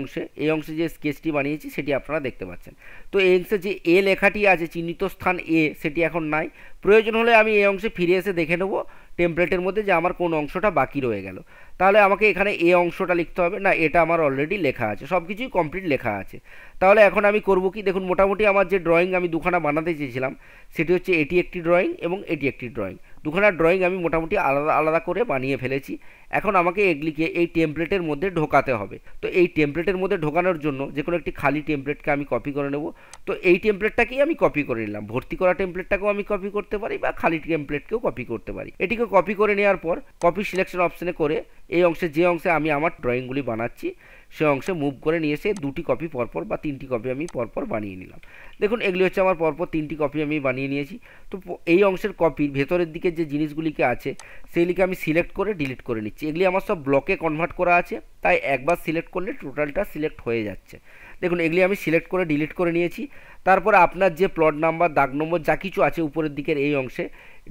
[SPEAKER 1] অংশে যে স্কেচটি বানিয়েছি সেটি আপনারা দেখতে পাচ্ছেন। তো এই অংশে যে এ লেখাটি আছে চিহ্নিত স্থান এ সেটি এখন নাই। প্রয়োজন হলে আমি এই অংশে ফিরে এসে দেখে নেব টেমপ্লেটের মধ্যে যে আমার কোন অংশটা বাকি রয়ে গেল। তাহলে আমাকে এখানে এ অংশটা লিখতে হবে না, এটা আমার অলরেডি লেখা আছে, সব কিছুই কমপ্লিট লেখা আছে। তাহলে এখন আমি করব কি, দেখুন মোটামুটি আমার যে ড্রয়িং আমি দুখানা বানাতে চেয়েছিলাম সেটি হচ্ছে এটি একটি ড্রয়িং এবং এটি একটি ড্রয়িং। দুখানা ড্রয়িং আমি মোটামুটি আলাদা আলাদা করে বানিয়ে ফেলেছি। এখন আমাকে এগুলিকে এই টেমপ্লেটের মধ্যে ঢোকাতে হবে। তো এই টেমপ্লেটের মধ্যে ঢোকানোর জন্য যে কোনো একটি খালি টেমপ্লেটকে আমি কপি করে নেব। তো এই টেমপ্লেটটাকেই আমি কপি করে নিলাম। ভর্তি করা টেমপ্লেটটাকেও আমি কপি করতে পারি বা খালি টেমপ্লেটকেও কপি করতে পারি। এটিকে কপি করে নেওয়ার পর কপি সিলেকশন অপশানে করে এই অংশে যে অংশে আমি আমার ড্রয়িংগুলি বানাচ্ছি সে অংশে মুভ করে নিয়ে এসে 2টি কপি পরপর বা 3টি কপি আমি পরপর বানিয়ে নিলাম। দেখুন এগুলি হচ্ছে আমার পরপর 3টি কপি আমি বানিয়ে নিয়েছি। তো এই অংশের কপির ভেতরের দিকে যে জিনিসগুলিকে আছে সেইগুলিকে আমি সিলেক্ট করে ডিলিট করে নিচ্ছি। দিচ্ছি। এগুলি আমার সব ব্লকে কনভার্ট করা আছে, তাই একবার সিলেক্ট করলে টোটালটা সিলেক্ট হয়ে যাচ্ছে। দেখুন এগুলি আমি সিলেক্ট করে ডিলিট করে নিয়েছি। তারপরে আপনার যে প্লট নাম্বার, দাগ নম্বর যা কিছু আছে উপরের দিকের এই অংশে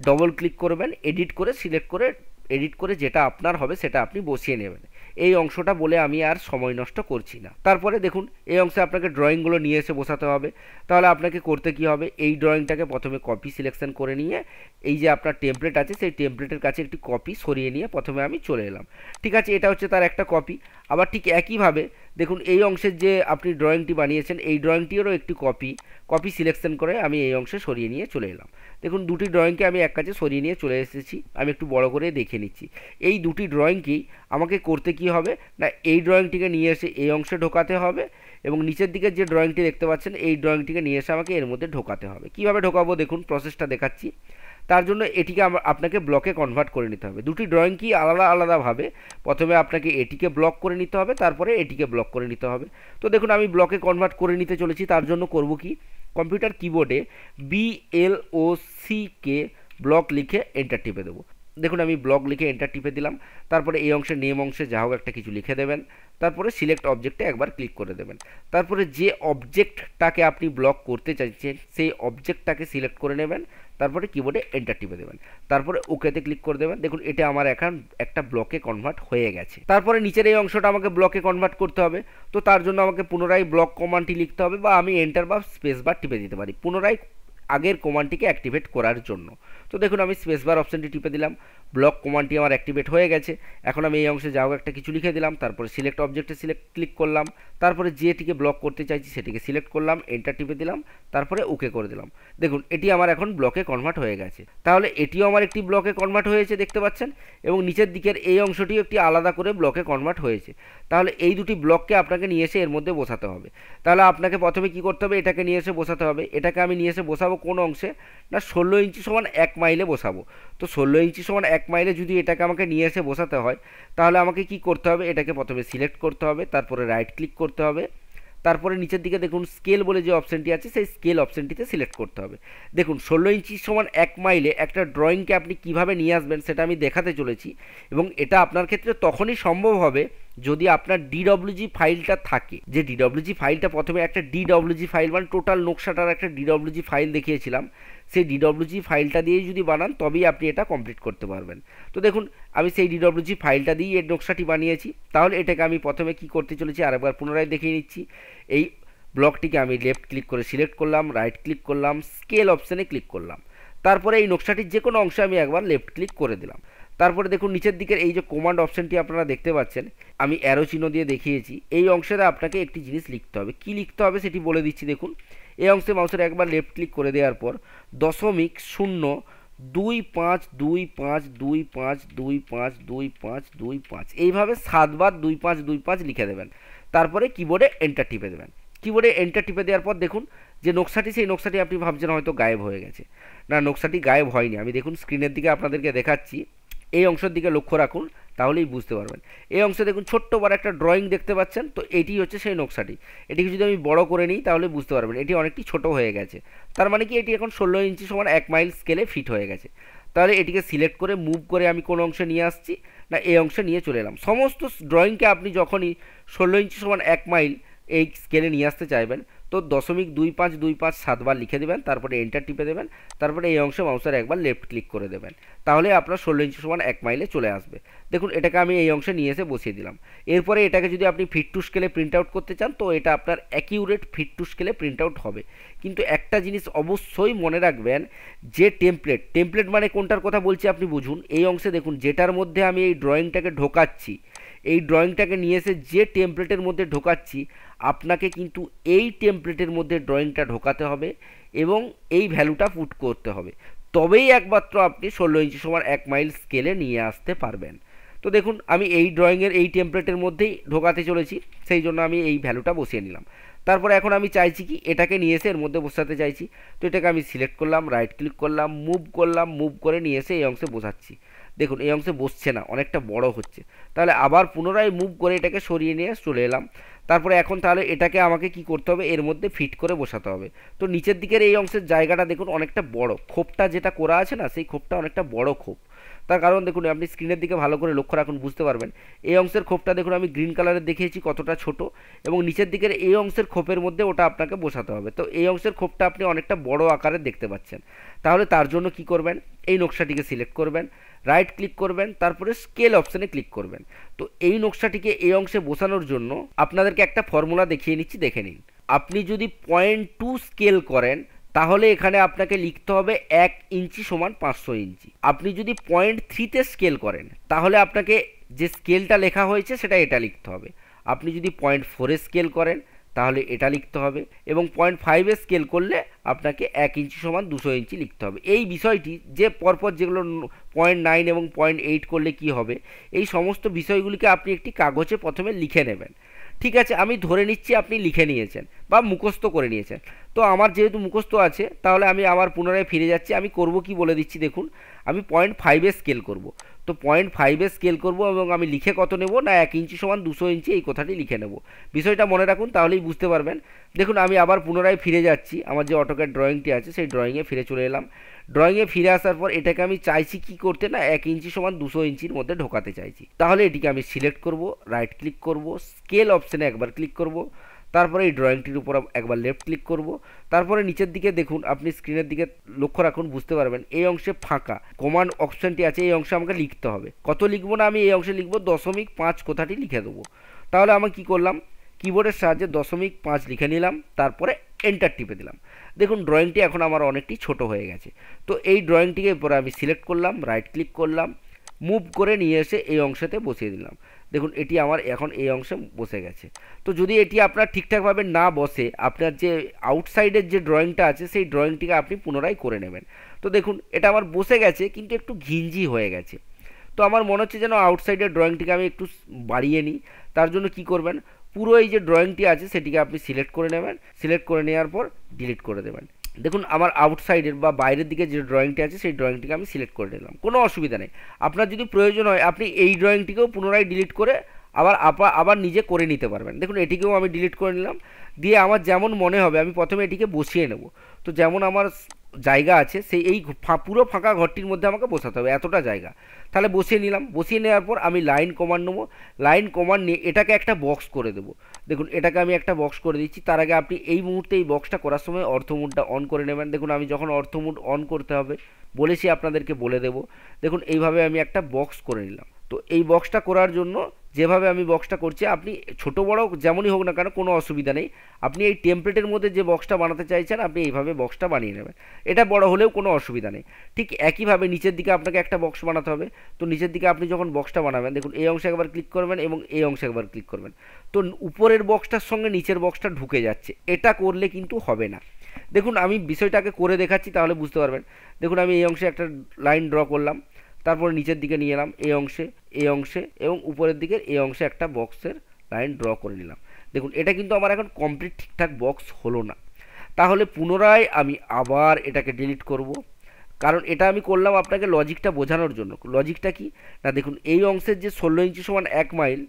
[SPEAKER 1] ডবল ক্লিক করবেন, এডিট করে সিলেক্ট করে এডিট করে যেটা আপনার হবে সেটা আপনি বসিয়ে নেবেন। এই অংশটা বলে আমি আর সময় নষ্ট করছি না। তারপরে দেখুন এই অংশে আপনাকে ড্রয়িংগুলো নিয়ে এসে বসাতে হবে। তাহলে আপনাকে করতে কি হবে, এই ড্রয়িংটাকে প্রথমে কপি সিলেকশন করে নিয়ে এই যে আপনার টেমপ্লেট আছে সেই টেমপ্লেটের কাছে একটি কপি সরিয়ে নিয়ে প্রথমে আমি চলে এলাম। ঠিক আছে, এটা হচ্ছে তার একটা কপি। আবার ঠিক একইভাবে দেখুন এই অংশের যে আপনি ড্রয়িংটি বানিয়েছেন এই ড্রয়িংটিরও একটি কপি সিলেকশন করে আমি এই অংশে সরিয়ে নিয়ে চলে এলাম। দেখুন দুটি ড্রয়িংকে আমি এক কাছে সরিয়ে নিয়ে চলে এসেছি। আমি একটু বড় করে দেখে নিচ্ছি। এই দুটি ড্রয়িংকেই আমাকে করতে কি হবে না, এই ড্রয়িংটিকে নিয়ে এসে এই অংশে ঢোকাতে হবে এবং নিচের দিকে যে ড্রয়িংটি দেখতে পাচ্ছেন এই ড্রয়িংটিকে নিয়ে এসে আমাকে এর মধ্যে ঢোকাতে হবে। কীভাবে ঢোকাবো দেখুন প্রসেসটা দেখাচ্ছি। তার জন্য এটিকে আপনাকে ব্লকে কনভার্ট করে নিতে হবে। দুটি ড্রয়িং কি আলাদা আলাদাভাবে প্রথমে আপনাকে এটিকে ব্লক করে নিতে হবে, তারপরে এটিকে ব্লক করে নিতে হবে। তো দেখুন আমি ব্লকে কনভার্ট করে নিতে চলেছি। তার জন্য করব কি, কম্পিউটার কিবোর্ডে BLOCK ব্লক লিখে এন্টার টিপে দেবো। দেখুন আমি ব্লক লিখে এন্টার টিপে দিলাম। তারপরে এই অংশে নেম অংশে যা হোক একটা কিছু লিখে দেবেন। তারপরে সিলেক্ট অবজেক্টে একবার ক্লিক করে দেবেন। তারপরে যে অবজেক্টটাকে আপনি ব্লক করতে চাইছেন সেই অবজেক্টটাকে সিলেক্ট করে নেবেন। তারপরে কিবোর্ডে এন্টার টিপে দেবেন। তারপরে ওকেতে ক্লিক করে দেবেন। দেখুন এটা আমার এখন একটা ব্লকে কনভার্ট হয়ে গেছে। তারপরে নিচের এই অংশটা আমাকে ব্লকে কনভার্ট করতে হবে। তো তার জন্য আমাকে পুনরায় ব্লক কমান্ডটি লিখতে হবে, বা আমি এন্টার বা স্পেস বার টিপে দিতে পারি পুনরায় আগের কমান্ডটিকে অ্যাক্টিভেট করার জন্য। তো দেখুন আমি স্পেস বার অপশানটি টিপে দিলাম, ব্লক কমান্ডটি আমার অ্যাক্টিভেট হয়ে গেছে। এখন আমি এই অংশে যাও একটা কিছু লিখে দিলাম, তারপরে সিলেক্ট অবজেক্টে ক্লিক করলাম, তারপরে যেটিকে ব্লক করতে চাইছি সেটিকে সিলেক্ট করলাম, এন্টার টিপে দিলাম, তারপরে ওকে করে দিলাম। দেখুন এটি আমার এখন ব্লকে কনভার্ট হয়ে গেছে। তাহলে এটিও আমার একটি ব্লকে কনভার্ট হয়েছে দেখতে পাচ্ছেন, এবং নিচের দিকের এই অংশটিও একটি আলাদা করে ব্লকে কনভার্ট হয়েছে। তাহলে এই দুটি ব্লককে আপনাকে নিয়ে এসে এর মধ্যে বসাতে হবে। তাহলে আপনাকে প্রথমে কি করতে হবে, এটাকে নিয়ে এসে বসাতে হবে। এটাকে আমি নিয়ে এসে বসাবো কোন অংশে না, 16 ইঞ্চি সমান 1 মাইলে বসাবো। তো 16 ইঞ্চি সমান 1 মাইলে যদি এটাকে আমাকে নিয়ে এসে বসাতে হয় তাহলে আমাকে কি করতে হবে, এটাকে প্রথমে সিলেক্ট করতে হবে, তারপরে রাইট ক্লিক করতে হবে, তারপরে নিচের দিকে দেখুন স্কেল বলে যে অপশানটি আছে সেই স্কেল অপশানটিতে সিলেক্ট করতে হবে। দেখুন 16 ইঞ্চি সমান 1 মাইলে একটা ড্রয়িংকে আপনি কিভাবে নিয়ে আসবেন সেটা আমি দেখাতে চলেছি, এবং এটা আপনার ক্ষেত্রে তখনই সম্ভব হবে যদি আপনার ডিডব্লিউজি ফাইলটা থাকে। যে ডিডব্লিউজি ফাইলটা প্রথমে একটা ডিডব্লিউজি ফাইল মানে টোটাল নকশাটার একটা ডিডব্লিউজি ফাইল দেখিয়েছিলাম, সেই ডিডব্লিউজি ফাইলটা দিয়ে যদি বানান তবেই আপনি এটা কমপ্লিট করতে পারবেন। তো দেখুন আমি সেই ডিডব্লিউজি ফাইলটা দিয়ে এর নকশাটি বানিয়েছি। তাহলে এটাকে আমি প্রথমে কি করতে চলেছি আরেকবার পুনরায় দেখিয়ে নিচ্ছি। এই ব্লকটিকে আমি লেফট ক্লিক করে সিলেক্ট করলাম, রাইট ক্লিক করলাম, স্কেল অপশানে ক্লিক করলাম, তারপরে এই নকশাটির যে কোনো অংশে আমি একবার লেফট ক্লিক করে দিলাম। তারপরে দেখুন নিচের দিকের এই যে কমান্ড অপশানটি আপনারা দেখতে পাচ্ছেন, আমি অ্যারো চিহ্ন দিয়ে দেখিয়েছি। এই অংশে আপনাকে একটি জিনিস লিখতে হবে। কি লিখতে হবে সেটি বলে দিচ্ছি। দেখুন এই অংশে মাউসের একবার লেফট ক্লিক করে দেওয়ার পর 0.252525252525 এইভাবে 7বার 2525 লিখে দেবেন। তারপরে কিবোর্ডে এন্টার টিপে দেবেন। কিবোর্ডে এন্টার টিপে দেওয়ার পর দেখুন যে নকশাটি, সেই নকশাটি আপনি ভাবছেন হয়তো গায়েব হয়ে গেছে। না, নকশাটি গায়েব হয়নি। আমি দেখুন স্ক্রিনের দিকে আপনাদেরকে দেখাচ্ছি, এই অংশের দিকে লক্ষ্য রাখুন তাহলেই বুঝতে পারবেন। এই অংশে দেখুন ছোট্ট বড় একটা ড্রয়িং দেখতে পাচ্ছেন, তো এটি হচ্ছে সেই নকশাটি। এটিকে যদি আমি বড় করে নিই তাহলে বুঝতে পারবেন এটি অনেকটি ছোট হয়ে গেছে। তার মানে কি এটি এখন 16 ইঞ্চি সমান 1 মাইল স্কেলে ফিট হয়ে গেছে। তাহলে এটিকে সিলেক্ট করে মুভ করে আমি কোন অংশে নিয়ে আসছি না, এই অংশে নিয়ে চলে এলাম। সমস্ত ড্রয়িংকে আপনি যখনই 16 ইঞ্চি সমান 1 মাইল এই স্কেলে নিয়ে আসতে চাইবেন তো 0.2525 7বার লিখে দেবেন, তারপরে এন্টার টিপে দেবেন, তারপরে এই অংশে মাউসের একবার লেফট ক্লিক করে দেবেন। তাহলে আপনার 16 ইঞ্চি সমান 1 মাইলে চলে আসবে। দেখুন এটাকে আমি এই অংশে নিয়ে এসে বসিয়ে দিলাম। এরপরে এটাকে যদি আপনি ফিট টু স্কেলে প্রিন্ট আউট করতে চান তো এটা আপনার অ্যাকিউরেট ফিট টু স্কেলে প্রিন্ট আউট হবে। কিন্তু একটা জিনিস অবশ্যই মনে রাখবেন, যে টেমপ্লেট মানে কোনটার কথা বলছি আপনি বুঝুন। এই অংশে দেখুন যেটার মধ্যে আমি এই ড্রয়িংটাকে ঢোকাচ্ছি, এই ড্রয়িংটাকে নিয়ে এসে যে টেমপ্লেটের মধ্যে ঢোকাচ্ছি আপনাকে কিন্তু এই টেমপ্লেটের মধ্যে ড্রয়িংটা ঢোকাতে হবে এবং এই ভ্যালুটা পুট করতে হবে, তবেই একমাত্র আপনি 16 ইঞ্চি সমান 1 মাইল স্কেলে নিয়ে আসতে পারবেন। তো দেখুন আমি এই ড্রয়িংয়ের এই টেমপ্লেটের মধ্যেই ঢোকাতে চলেছি, সেই জন্য আমি এই ভ্যালুটা বসিয়ে নিলাম। তারপরে এখন আমি চাইছি কি এটাকে নিয়ে এসে এর মধ্যে বসাতে চাইছি, তো এটাকে আমি সিলেক্ট করলাম, রাইট ক্লিক করলাম, মুভ করে নিয়ে এসে এই অংশে বসাচ্ছি। দেখুন এই অংশে বসছে না, অনেকটা বড় হচ্ছে। তাহলে আবার পুনরায় মুভ করে এটাকে সরিয়ে নিয়ে চলে এলাম। তারপরে এখন তাহলে এটাকে আমাকে কি করতে হবে, এর মধ্যে ফিট করে বসাতে হবে। তো নিচের দিকের এই অংশের জায়গাটা দেখুন অনেকটা বড়, খোপটা যেটা করা আছে না সেই খোপটা অনেকটা বড় খোপ। তার কারণ দেখুন আপনি স্ক্রিনের দিকে ভালো করে লক্ষ্য রাখুন, বুঝতে পারবেন এই অংশের খোপটা দেখুন আমি গ্রিন কালারের দেখিয়েছি কতটা ছোট, এবং নিচের দিকের এই অংশের খোপের মধ্যে ওটা আপনাকে বসাতে হবে। তো এই অংশের খোপটা আপনি অনেকটা বড় আকারে দেখতে পাচ্ছেন। তাহলে তার জন্য কি করবেন, এই নকশাটিকে সিলেক্ট করবেন, রাইট ক্লিক করবেন, তারপরে স্কেল অপশানে ক্লিক করবেন। তো এই নকশাটিকে এই অংশে বসানোর জন্য আপনাদেরকে একটা ফর্মুলা দেখিয়ে নিচ্ছি, দেখে নিন। আপনি যদি 0.2 স্কেল করেন তাহলে এখানে আপনাকে লিখতে হবে 1 ইঞ্চি সমান 500 ইঞ্চি। আপনি যদি 0.3-তে স্কেল করেন তাহলে আপনাকে যে স্কেলটা লেখা হয়েছে সেটা এটা লিখতে হবে। আপনি যদি 0.4-এ স্কেল করেন তাহলে এটা লিখতে হবে, এবং 0.5-এ স্কেল করলে আপনাকে 1 ইঞ্চি সমান 200 ইঞ্চি লিখতে হবে। এই বিষয়টি যে পরপর যেগুলো 0.9 এবং 0.8 করলে কি হবে, এই সমস্ত বিষয়গুলিকে আপনি একটি কাগজে প্রথমে লিখে নেবেন। ঠিক আছে, আমি ধরে নিচ্ছি আপনি লিখে নিয়েছেন বা মুখস্থ করে নিয়েছেন। তো আমার যেহেতু মুখস্থ আছে তাহলে আমি আবার পুনরায় ফিরে যাচ্ছি। আমি করব কি বলে দিচ্ছি দেখুন, আমি 0.5-এ স্কেল করব। তো 0.5-এ স্কেল করব এবং আমি লিখে কত নেব না 1 ইঞ্চি সমান 200 ইঞ্চি, এই কথাটি লিখে নেব। বিষয়টা মনে রাখুন, তাহলেই বুঝতে পারবেন। দেখুন আমি আবার পুনরায় ফিরে যাচ্ছি, আমার যে অটোক্যাড ড্রয়িংটি আছে সেই ড্রয়িংয়ে ফিরে চলে এলাম। ড্রয়িংয়ে ফিরে আসার পর এটাকে আমি চাইছি কি করতে না 1 ইঞ্চি সমান 200 ইঞ্চির মধ্যে ঢোকাতে চাইছি। তাহলে এটিকে আমি সিলেক্ট করব, রাইট ক্লিক করব, স্কেল অপশানে একবার ক্লিক করব, তারপরে এই ড্রয়িংটির উপর একবার লেফট ক্লিক করব, তারপরে নিচের দিকে দেখুন আপনি স্ক্রিনের দিকে লক্ষ্য রাখুন, বুঝতে পারবেন এই অংশে ফাঁকা কমান্ড অপশানটি আছে, এই অংশে আমাকে লিখতে হবে। কত লিখবো না, আমি এই অংশে লিখবো 0.5 কথাটি লিখে দেবো। তাহলে আমি কি করলাম, কিবোর্ডের সাহায্যে 0.5 লিখে নিলাম, তারপরে এন্টার টিপে দিলাম। দেখুন ড্রয়িংটি এখন আমার অনেকটি ছোট হয়ে গেছে। তো এই ড্রয়িংটিকে পরে আমি সিলেক্ট করলাম, রাইট ক্লিক করলাম, মুভ করে নিয়ে এসে এই অংশতে বসিয়ে দিলাম। দেখুন এটি আমার এখন এই অংশে বসে গেছে। তো যদি এটি আপনার ঠিকঠাকভাবে না বসে, আপনার যে আউটসাইডের যে ড্রয়িংটা আছে সেই ড্রয়িংটিকে আপনি পুনরায় করে নেবেন। তো দেখুন এটা আমার বসে গেছে কিন্তু একটু ঘিঞ্জি হয়ে গেছে। তো আমার মনে হচ্ছে যেন আউটসাইডের ড্রয়িংটিকে আমি একটু বাড়িয়ে নিই। তার জন্য কি করবেন, পুরো এই যে ড্রয়িংটি আছে সেটিকে আপনি সিলেক্ট করে নেবেন, সিলেক্ট করে নেওয়ার পর ডিলিট করে দেবেন। দেখুন আমার আউটসাইডের বা বাইরের দিকে যে ড্রয়িংটি আছে সেই ড্রয়িংটিকে আমি সিলেক্ট করে নিলাম, কোনো অসুবিধা নেই। আপনার যদি প্রয়োজন হয় আপনি এই ড্রয়িংটিকেও পুনরায় ডিলিট করে আবার নিজে করে নিতে পারবেন। দেখুন এটিকেও আমি ডিলিট করে নিলাম, দিয়ে আমার যেমন মনে হবে আমি প্রথমে এটিকে বসিয়ে নেব। তো যেমন আমার জায়গা আছে সেই এই পুরো ফাঁকা ঘরটির মধ্যে আমাকে বসাতে হবে এতটা জায়গা। তাহলে বসিয়ে নিলাম, বসিয়ে নেওয়ার পর আমি লাইন কমান্ড নেবো, লাইন কমান্ড নিয়ে এটাকে একটা বক্স করে দেবো। দেখুন এটাকে আমি একটা বক্স করে দিচ্ছি। তার আগে আপনি এই মুহূর্তে এই বক্সটা করার সময় অর্থ মুডটা অন করে নেবেন। দেখুন আমি যখন অর্থ মুড অন করতে হবে বলেছি আপনাদেরকে বলে দেবো। দেখুন এইভাবে আমি একটা বক্স করে নিলাম। তো এই বক্সটা করার জন্য যেভাবে আমি বক্সটা করছি, আপনি ছোট বড় যেমনই হোক না কেন কোনো অসুবিধা নেই, আপনি এই টেমপ্লেটের মধ্যে যে বক্সটা বানাতে চাইছেন আপনি এইভাবে বক্সটা বানিয়ে নেবেন। এটা বড় হলেও কোনো অসুবিধা নেই। ঠিক একইভাবে নিচের দিকে আপনাকে একটা বক্স বানাতে হবে। তো নিচের দিকে আপনি যখন বক্সটা বানাবেন দেখুন এই অংশে একবার ক্লিক করবেন এবং এই অংশে একবার ক্লিক করবেন। তো উপরের বক্সটার সঙ্গে নিচের বক্সটা ঢুকে যাচ্ছে, এটা করলে কিন্তু হবে না। দেখুন আমি বিষয়টাকে করে দেখাচ্ছি তাহলে বুঝতে পারবেন। দেখুন আমি এই অংশে একটা লাইন ড্র করলাম, তারপর নিচের দিকে নিয়ে এলাম এই অংশে এবং উপরের দিকের এই অংশে একটা বক্সের লাইন ড্র করে নিলাম। দেখুন এটা কিন্তু আমার এখন কমপ্লিট ঠিকঠাক বক্স হলো না। তাহলে পুনরায় আমি আবার এটাকে ডিলিট করব, কারণ এটা আমি করলাম আপনাকে লজিকটা বোঝানোর জন্য। লজিকটা কি না, দেখুন এই অংশের যে 16 ইঞ্চি সমান 1 মাইল,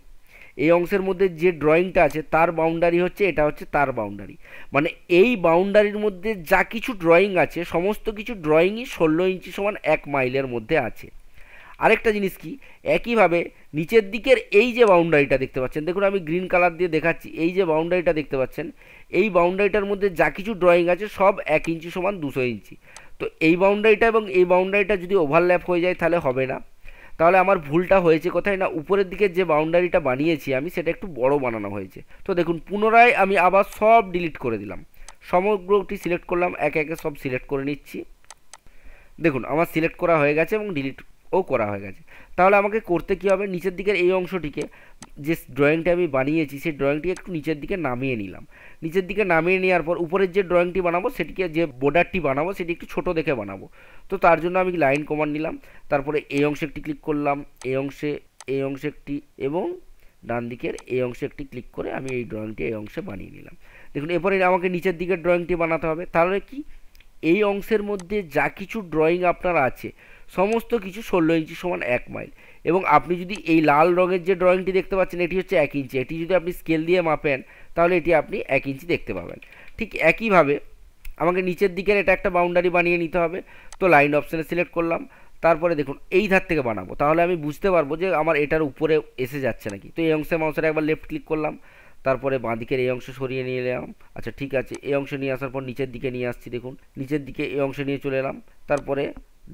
[SPEAKER 1] এই অংশের মধ্যে যে ড্রয়িংটা আছে তার বাউন্ডারি হচ্ছে এটা, হচ্ছে তার বাউন্ডারি। মানে এই বাউন্ডারির মধ্যে যা কিছু ড্রয়িং আছে সমস্ত কিছু ড্রয়িংই 16 ইঞ্চি সমান 1 মাইলের মধ্যে আছে। আরেকটা জিনিস কি, একইভাবে নিচের দিকের এই যে বাউন্ডারিটা দেখতে পাচ্ছেন, দেখুন আমি গ্রিন কালার দিয়ে দেখাচ্ছি, এই যে বাউন্ডারিটা দেখতে পাচ্ছেন এই বাউন্ডারিটার মধ্যে যা কিছু ড্রয়িং আছে সব 1 ইঞ্চি সমান 200 ইঞ্চি। তো এই বাউন্ডারিটা এবং এই বাউন্ডারিটা যদি ওভারল্যাপ হয়ে যায় তাহলে হবে না। তাহলে আমার ভুলটা হয়েছে কোথায় না, উপরের দিকে যে বাউন্ডারিটা বানিয়েছি আমি সেটা একটু বড় বানানো হয়েছে। তো দেখুন পুনরায় আমি আবার সব ডিলিট করে দিলাম, সমগ্রটি সিলেক্ট করলাম, একে একে সব সিলেক্ট করে নিচ্ছি। দেখুন আমার সিলেক্ট করা হয়ে গেছে এবং ডিলিট ও করা হয়ে গেছে। তাহলে আমাকে করতে কী হবে, নিচের দিকের এই অংশটিকে যে ড্রয়িংটা আমি বানিয়েছি সেই ড্রয়িংটিকে একটু নিচের দিকে নামিয়ে নিলাম। নিচের দিকে নামিয়ে নেওয়ার পর উপরের যে ড্রয়িংটি বানাবো সেটিকে, যে বর্ডারটি বানাবো সেটি একটু ছোট দেখে বানাবো। তো তার জন্য আমি লাইন কমান্ড নিলাম, তারপরে এই অংশে একটি ক্লিক করলাম, এই অংশে একটি এবং ডান দিকের এই অংশে একটি ক্লিক করে আমি এই ড্রয়িংটি এই অংশে বানিয়ে নিলাম। দেখুন এরপরে আমাকে নিচের দিকের ড্রয়িংটি বানাতে হবে। তাহলে কি, এই অংশের মধ্যে যা কিছু ড্রয়িং আপনার আছে সমস্ত কিছু 16 ইঞ্চি সমান 1 মাইল। এবং আপনি যদি এই লাল রঙের যে ড্রয়িংটি দেখতে পাচ্ছেন এটি হচ্ছে 1 ইঞ্চি, এটি যদি আপনি স্কেল দিয়ে মাপেন তাহলে এটি আপনি 1 ইঞ্চি দেখতে পাবেন। ঠিক একইভাবে আমাকে নিচের দিকের এটা একটা বাউন্ডারি বানিয়ে নিতে হবে। তো লাইন অপশানে সিলেক্ট করলাম, তারপরে দেখুন এই ধার থেকে বানাবো, তাহলে আমি বুঝতে পারবো যে আমার এটার উপরে এসে যাচ্ছে নাকি। তো এই অংশে মাউসের একবার লেফট ক্লিক করলাম, তারপরে বাঁ দিকের এই অংশ সরিয়ে নিয়ে এলাম। আচ্ছা ঠিক আছে, এই অংশে নিয়ে আসার পর নিচের দিকে নিয়ে আসছি, দেখুন নিচের দিকে এই অংশে নিয়ে চলে এলাম, তারপরে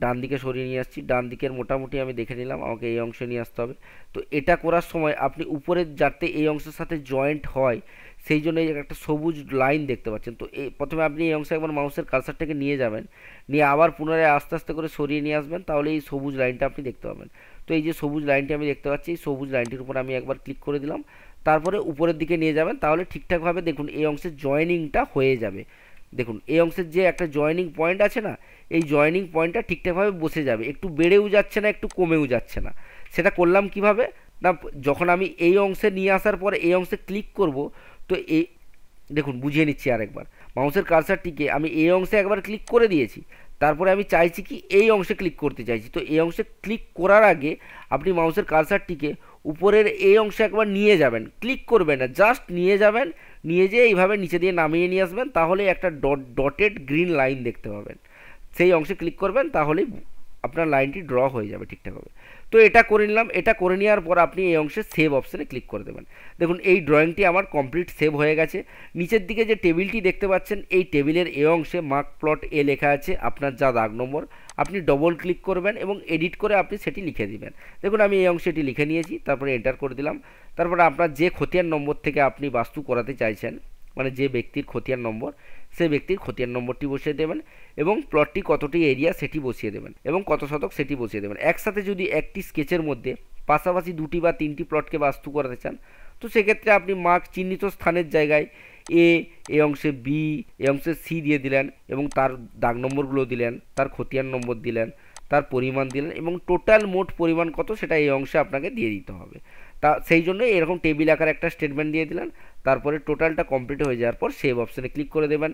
[SPEAKER 1] ডান দিকে সরিয়ে নিয়ে আসছি। ডান দিকের মোটামুটি আমি দেখে নিলাম, আমাকে এই অংশে নিয়ে আসতে হবে। তো এটা করার সময় আপনি উপরের যাতে এই অংশের সাথে জয়েন্ট হয় সেই জন্য এই একটা সবুজ লাইন দেখতে পাচ্ছেন। তো এই প্রথমে আপনি এই অংশে একবার মাউসের কার্সারটাকে নিয়ে যাবেন, নিয়ে আবার পুনরায় আস্তে আস্তে করে সরিয়ে নিয়ে আসবেন, তাহলে এই সবুজ লাইনটা আপনি দেখতে পাবেন। তো এই যে সবুজ লাইনটি আমি দেখতে পাচ্ছি, এই সবুজ লাইনটির উপর আমি একবার ক্লিক করে দিলাম, তারপরে উপরের দিকে নিয়ে যাবেন, তাহলে ঠিকঠাকভাবে দেখুন এই অংশের জয়েনিংটা হয়ে যাবে। দেখুন এই অংশের যে একটা জয়েনিং পয়েন্ট আছে না, এই জয়েনিং পয়েন্টটা ঠিকঠাকভাবে বসে যাবে, একটু বেড়েও যাচ্ছে না একটু কমেও যাচ্ছে না। সেটা করলাম কিভাবে না, যখন আমি এই অংশে নিয়ে আসার পরে এই অংশে ক্লিক করব, তো এই দেখুন বুঝিয়ে নিচ্ছি আরেকবার, মাউসের কার্সারটিকে আমি এই অংশে একবার ক্লিক করে দিয়েছি, তারপরে আমি চাইছি কি এই অংশে ক্লিক করতে চাইছি। তো এই অংশে ক্লিক করার আগে আপনি মাউসের কার্সারটিকে উপরের এই অংশে একবার নিয়ে যাবেন, ক্লিক করবেন না, জাস্ট নিয়ে যাবেন, নিয়ে যেয়ে এইভাবে নিচে দিয়ে নামিয়ে নিয়ে আসবেন, তাহলে একটা ডটেড গ্রিন লাইন দেখতে পাবেন। সেই অংশে ক্লিক করবেন, তাহলেই আপনার লাইনটি ড্র হয়ে যাবে ঠিকঠাকভাবে। তো এটা করে নিলাম, এটা করে নেওয়ার পর আপনি এই অংশে সেভ অপশানে ক্লিক করে দেবেন। দেখুন এই ড্রয়িংটি আমার কমপ্লিট সেভ হয়ে গেছে। নিচের দিকে যে টেবিলটি দেখতে পাচ্ছেন, এই টেবিলের এই অংশে মার্ক প্লট এ লেখা আছে আপনার যা দাগ নম্বর, আপনি ডবল ক্লিক করবেন এবং এডিট করে আপনি সেটি লিখে দিবেন। দেখুন আমি এই অংশে এটি লিখে নিয়েছি, তারপরে এন্টার করে দিলাম। তারপরে আপনার যে খতিয়ান নম্বর থেকে আপনি বাস্তু করাতে চাইছেন, মানে যে ব্যক্তির খতিয়ান নম্বর, সেই ব্যক্তির খতিয়ান নম্বরটি বসিয়ে দেবেন এবং প্লটটি কতটি এরিয়া সেটি বসিয়ে দেবেন এবং কত শতক সেটি বসিয়ে দেবেন। একসাথে যদি একটি স্কেচের মধ্যে পাশাপাশি 2টি বা 3টি প্লটকে বাস্তু করাতে চান, তো সেক্ষেত্রে আপনি মার্ক চিহ্নিত স্থানের জায়গায় এই অংশে বি, এই অংশে সি দিয়ে দিলেন এবং তার দাগ নম্বরগুলো দিলেন, তার খতিয়ান নম্বর দিলেন, তার পরিমাণ দিলেন এবং টোটাল মোট পরিমাণ কত সেটা এই অংশে আপনাকে দিয়ে দিতে হবে। তা সেই জন্য এরকম টেবিল আকারে একটা স্টেটমেন্ট দিয়ে দিলেন। তারপরে টোটালটা কমপ্লিট হয়ে যাওয়ার পর সেভ অপশানে ক্লিক করে দেবেন।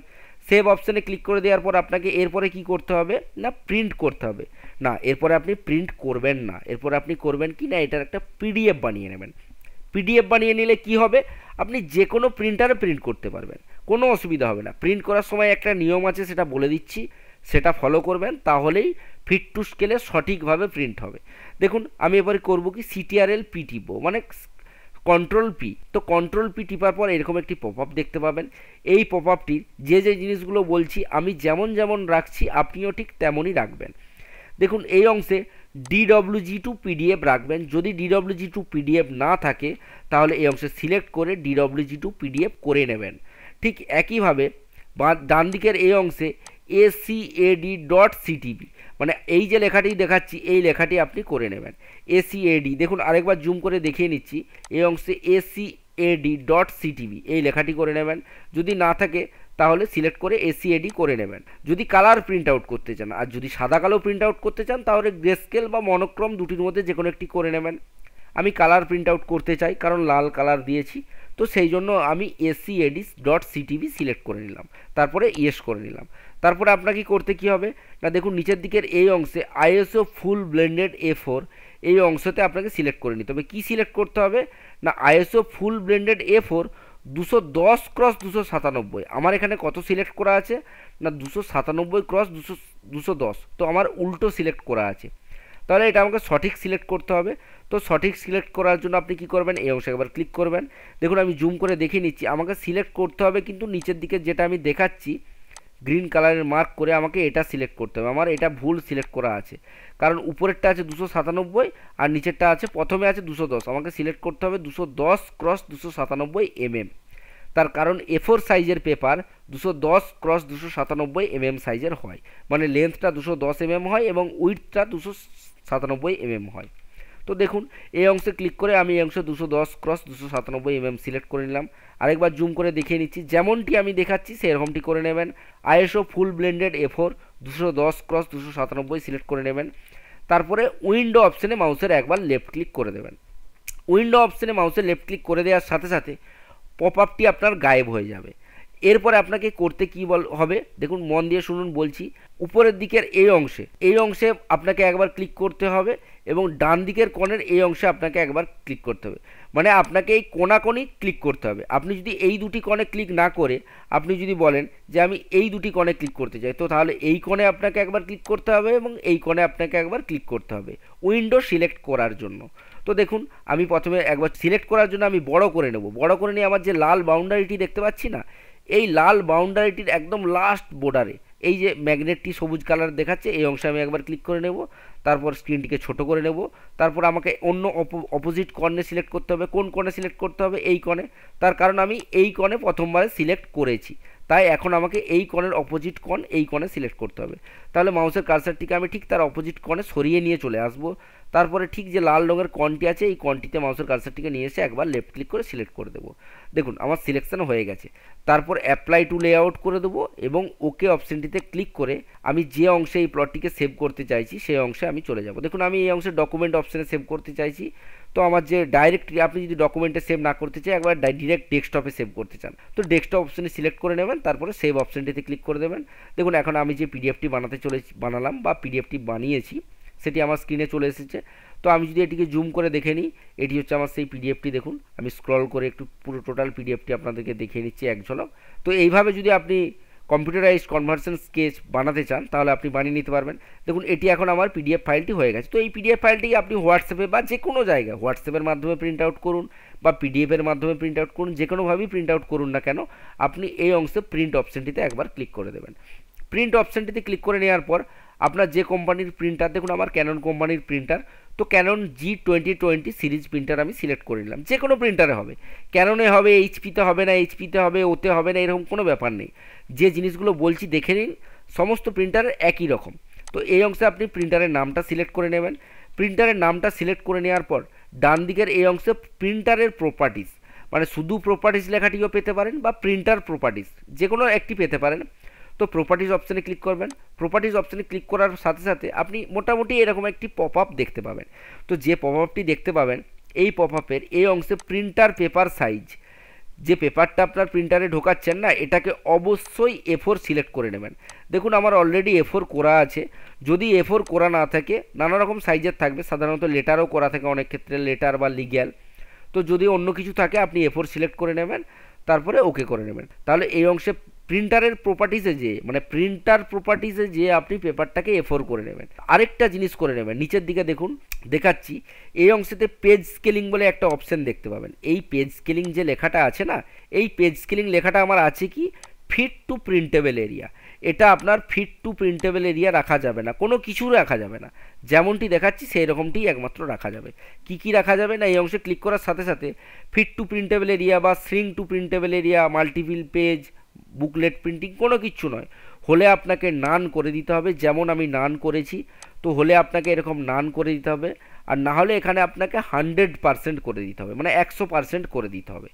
[SPEAKER 1] সেভ অপশানে ক্লিক করে দেওয়ার পর আপনাকে এরপরে কি করতে হবে না, প্রিন্ট করতে হবে। না, এরপরে আপনি প্রিন্ট করবেন না, এরপরে আপনি করবেন কি না, এটার একটা পিডিএফ বানিয়ে নেবেন। পিডিএফ বানিয়ে নিলে কি হবে, আপনি যে কোনো প্রিন্টারে প্রিন্ট করতে পারবেন, কোনো অসুবিধা হবে না। প্রিন্ট করার সময় একটা নিয়ম আছে, সেটা বলে দিচ্ছি, সেটা ফলো করবেন, তাহলেই ফিট টু স্কেলে সঠিকভাবে প্রিন্ট হবে। দেখুন আমি এবারে করব কি, সিটিআরএল পি টিপব, মানে কন্ট্রোল পি। তো কন্ট্রোল পি টিপার পর এরকম একটি পপ আপ দেখতে পাবেন। এই পপ আপটির যে যে জিনিসগুলো বলছি আমি যেমন যেমন রাখছি আপনিও ঠিক তেমনই রাখবেন। দেখুন এই অংশে DWG2 PDF রাখবেন। যদি DWG2 PDF না থাকে তাহলে এই অংশে সিলেক্ট করে DWG2 PDF করে নেবেন। ঠিক একইভাবে ডান দিকের এই অংশে ACAD.CTB, মানে এই যে লেখাটি দেখাচ্ছি এই লেখাটি আপনি করে নেবেন। ACAD দেখুন আরেকবার জুম করে দেখিয়ে নিচ্ছি, এই অংশে ACAD.CTB এই লেখাটি করে নেবেন। যদি না থাকে তাহলে সিলেক্ট করে ACAD করে নেবেন যদি কালার প্রিন্ট আউট করতে চান। আর যদি সাদা কালো প্রিন্ট আউট করতে চান তাহলে গ্রেস্কেল বা মনোক্রম দুটির মধ্যে যে কোনো একটি করে নেবেন। আমি কালার প্রিন্ট আউট করতে চাই কারণ লাল কালার দিয়েছি, তো সেই জন্য আমি ACAD.CTB সিলেক্ট করে নিলাম, তারপরে ইয়েস করে নিলাম। তারপরে আপনাকে করতে কি হবে না, দেখুন নিচের দিকের এই অংশে ISO ফুল ব্লেন্ডেড A4 এই অংশতে আপনাকে সিলেক্ট করে নিতে হবে। কী সিলেক্ট করতে হবে না, ISO ফুল ব্লেন্ডেড A4 210x297। আমার এখানে কত সিলেক্ট করা আছে না 297x210, তো আমার উল্টো সিলেক্ট করা আছে, তাহলে এটা আমাকে সঠিক সিলেক্ট করতে হবে। তো সঠিক সিলেক্ট করার জন্য আপনি কি করবেন, এই অংশে একবার ক্লিক করবেন। দেখুন আমি জুম করে দেখিয়ে নিচ্ছি, আমাকে সিলেক্ট করতে হবে কিন্তু নিচের দিকে যেটা আমি দেখাচ্ছি গ্রিন কালারের মার্ক করে আমাকে এটা সিলেক্ট করতে হবে। আমার এটা ভুল সিলেক্ট করা আছে, কারণ উপরেরটা আছে 297 আর নিচেরটা আছে প্রথমে আছে 210। আমাকে সিলেক্ট করতে হবে 210x297 তার কারণ A4 সাইজের পেপার 210x297 সাইজের হয়, মানে লেন্থটা 210 হয় এবং উইডথটা 297 হয়। তো দেখুন এই অংশে ক্লিক করে আমি এই অংশে 210x297 সিলেক্ট করে নিলাম। আরেকবার জুম করে দেখিয়ে নিচ্ছি, যেমনটি আমি দেখাচ্ছি সেরকমটি করে নেবেন। ISO ফুল ব্লেন্ডেড A4 210x297 সিলেক্ট করে নেবেন। তারপরে উইন্ডো অপশানে মাউসের একবার লেফট ক্লিক করে দেবেন। উইন্ডো অপশানে মাউসের লেফট ক্লিক করে দেওয়ার সাথে সাথে পপ আপটি আপনার গায়েব হয়ে যাবে। এরপরে আপনাকে করতে কি হবে দেখুন, মন দিয়ে শুনুন বলছি। উপরের দিকের এই অংশে আপনাকে একবার ক্লিক করতে হবে এবং ডান দিকের কোণের এই অংশে আপনাকে একবার ক্লিক করতে হবে। মানে আপনাকে এই কোণাকোণই ক্লিক করতে হবে। আপনি যদি এই দুটি কোণে ক্লিক না করে আপনি যদি বলেন যে আমি এই দুটি কোণে ক্লিক করতে চাই, তো তাহলে এই কোণে আপনাকে একবার ক্লিক করতে হবে এবং এই কোণে আপনাকে একবার ক্লিক করতে হবে উইন্ডো সিলেক্ট করার জন্য। তো দেখুন আমি প্রথমে একবার সিলেক্ট করার জন্য আমি বড় করে নেব। বড় করে নিয়ে আমার যে লাল বাউন্ডারিটি দেখতে পাচ্ছি না, এই লাল বাউন্ডারিটির একদম লাস্ট বর্ডারে এই যে ম্যাগনেটটি সবুজ কালার দেখাচ্ছে এই অংশে আমি একবার ক্লিক করে নেব। তারপর স্ক্রিনটিকে ছোট করে নেব। তারপর আমাকে অন্য অপোজিট কর্নে সিলেক্ট করতে হবে। কোন কোণে সিলেক্ট করতে হবে? এই কোণে। তার কারণ আমি এই কোণে প্রথমবারে সিলেক্ট করেছি, তাই এখন আমাকে এই কোণের অপোজিট কোণ এই কোণে সিলেক্ট করতে হবে। তাহলে মাউসের কার্সারটিকে আমি ঠিক তার অপোজিট কোণে সরিয়ে নিয়ে চলে আসব। তারপরে ঠিক যে লাল রঙের কোণটি আছে এই কোণটিতে মাউসের কার্সারটিকে নিয়ে এসে একবার লেফট ক্লিক করে সিলেক্ট করে দেবো। দেখুন আমার সিলেকশন হয়ে গেছে। তারপর অ্যাপ্লাই টু লেআউট করে দেবো এবং ওকে অপশানটিতে ক্লিক করে আমি যে অংশে এই প্লটটিকে সেভ করতে চাইছি সেই অংশে আমি চলে যাব। দেখুন আমি এই অংশে ডকুমেন্ট অপশানে সেভ করতে চাইছি। তো আমার যে ডাইরেক্টলি আপনি যদি ডকুমেন্টে সেভ না করতে চাই, একবার ডিরেক্ট ডেস্কটপে সেভ করতে চান, তো ডেস্কটপ অপশানে সিলেক্ট করে নেবেন। তারপরে সেভ অপশানটিতে ক্লিক করে দেবেন। দেখুন এখন আমি যে পিডিএফটি বানালাম বা পিডিএফটি বানিয়েছি সেটি আমার স্ক্রিনে চলে এসেছে। তো আমি যদি এটিকে জুম করে দেখে নিই, এটি হচ্ছে আমার সেই পিডিএফটি। দেখুন আমি স্ক্রল করে একটু পুরো টোটাল পিডিএফটি আপনাদেরকে দেখিয়ে নিচ্ছি এক ঝলক। তো এইভাবে যদি আপনি কম্পিউটারাইজড কনভার্সন স্কেচ বানাতে চান তাহলে আপনি বানিয়ে নিতে পারবেন। দেখুন এটি এখন আমার পিডিএফ ফাইলটি হয়ে গেছে। তো এই পিডিএফ ফাইলটি আপনি হোয়াটসঅ্যাপে বা যে কোনো জায়গায় হোয়াটসঅ্যাপের মাধ্যমে প্রিন্ট আউট করুন বা পিডিএফের মাধ্যমে প্রিন্ট আউট করুন, যে কোনোভাবেই প্রিন্ট আউট করুন না কেন, আপনি এই অংশে প্রিন্ট অপশানটিতে একবার ক্লিক করে দেবেন। প্রিন্ট অপশানটিতে ক্লিক করে নেওয়ার পর আপনার যে কোম্পানির প্রিন্টার, দেখুন আমার ক্যানন কোম্পানির প্রিন্টার, তো ক্যানন G2020 সিরিজ প্রিন্টার আমি সিলেক্ট করে নিলাম। যে কোনো প্রিন্টারে হবে, ক্যাননে হবে, এইচপিতে হবে না, এইচপিতে হবে, ওতে হবে না, এরকম কোনো ব্যাপার নেই। যে জিনিসগুলো বলছি দেখে নিন, সমস্ত প্রিন্টারের একই রকম। তো এই অংশে আপনি প্রিন্টারের নামটা সিলেক্ট করে নেবেন। প্রিন্টারের নামটা সিলেক্ট করে নেওয়ার পর ডান দিকের এই অংশে প্রিন্টারের প্রপার্টিস, মানে শুধু প্রপার্টিস লেখাটিও পেতে পারেন বা প্রিন্টার প্রপার্টিস যে কোনো একটি পেতে পারেন। তো প্রপার্টিজ অপশানে ক্লিক করবেন। প্রপার্টিজ অপশানে ক্লিক করার সাথে সাথে আপনি মোটামুটি এরকম একটি পপ আপ দেখতে পাবেন। তো যে পপ আপটি দেখতে পাবেন এই পপ আপের এই অংশে প্রিন্টার পেপার সাইজ, যে পেপারটা আপনার প্রিন্টারে ঢোকাচ্ছেন না, এটাকে অবশ্যই A4 সিলেক্ট করে নেবেন। দেখুন আমার অলরেডি A4 করা আছে। যদি A4 করা না থাকে, নানা রকম সাইজের থাকবে, সাধারণত লেটারও করা থাকে অনেক ক্ষেত্রে, লেটার বা লিগ্যাল। তো যদি অন্য কিছু থাকে আপনি A4 সিলেক্ট করে নেবেন, তারপরে ওকে করে নেবেন। তাহলে এই অংশে প্রিন্টারের প্রপার্টিসে যে মানে প্রিন্টার প্রপার্টিসে যে আপনি পেপারটাকে A4 করে নেবেন। আরেকটা জিনিস করে নেবেন, নিচের দিকে দেখুন দেখাচ্ছি, এই অংশেতে পেজ স্কেলিং বলে একটা অপশান দেখতে পাবেন। এই পেজ স্কেলিং যে লেখাটা আছে না, এই পেজ স্কেলিং লেখাটা আমার আছে কি ফিট টু প্রিন্টেবল এরিয়া। এটা আপনার ফিট টু প্রিন্টেবল এরিয়া রাখা যাবে না, কোনো কিছু রাখা যাবে না, যেমনটি দেখাচ্ছি সেই রকমটি একমাত্র রাখা যাবে। কি কি রাখা যাবে না, এই অংশে ক্লিক করার সাথে সাথে ফিট টু প্রিন্টেবল এরিয়া বা shrink to printable area, multiple page, booklet printing কোনো কিচ্ছু নয়। হলে আপনাকে নান করে দিতে হবে, যেমন আমি নান করেছি। তো হলে আপনাকে এরকম নান করে দিতে হবে, আর না হলে এখানে আপনাকে 100% করে দিতে হবে, মানে 100% করে দিতে হবে।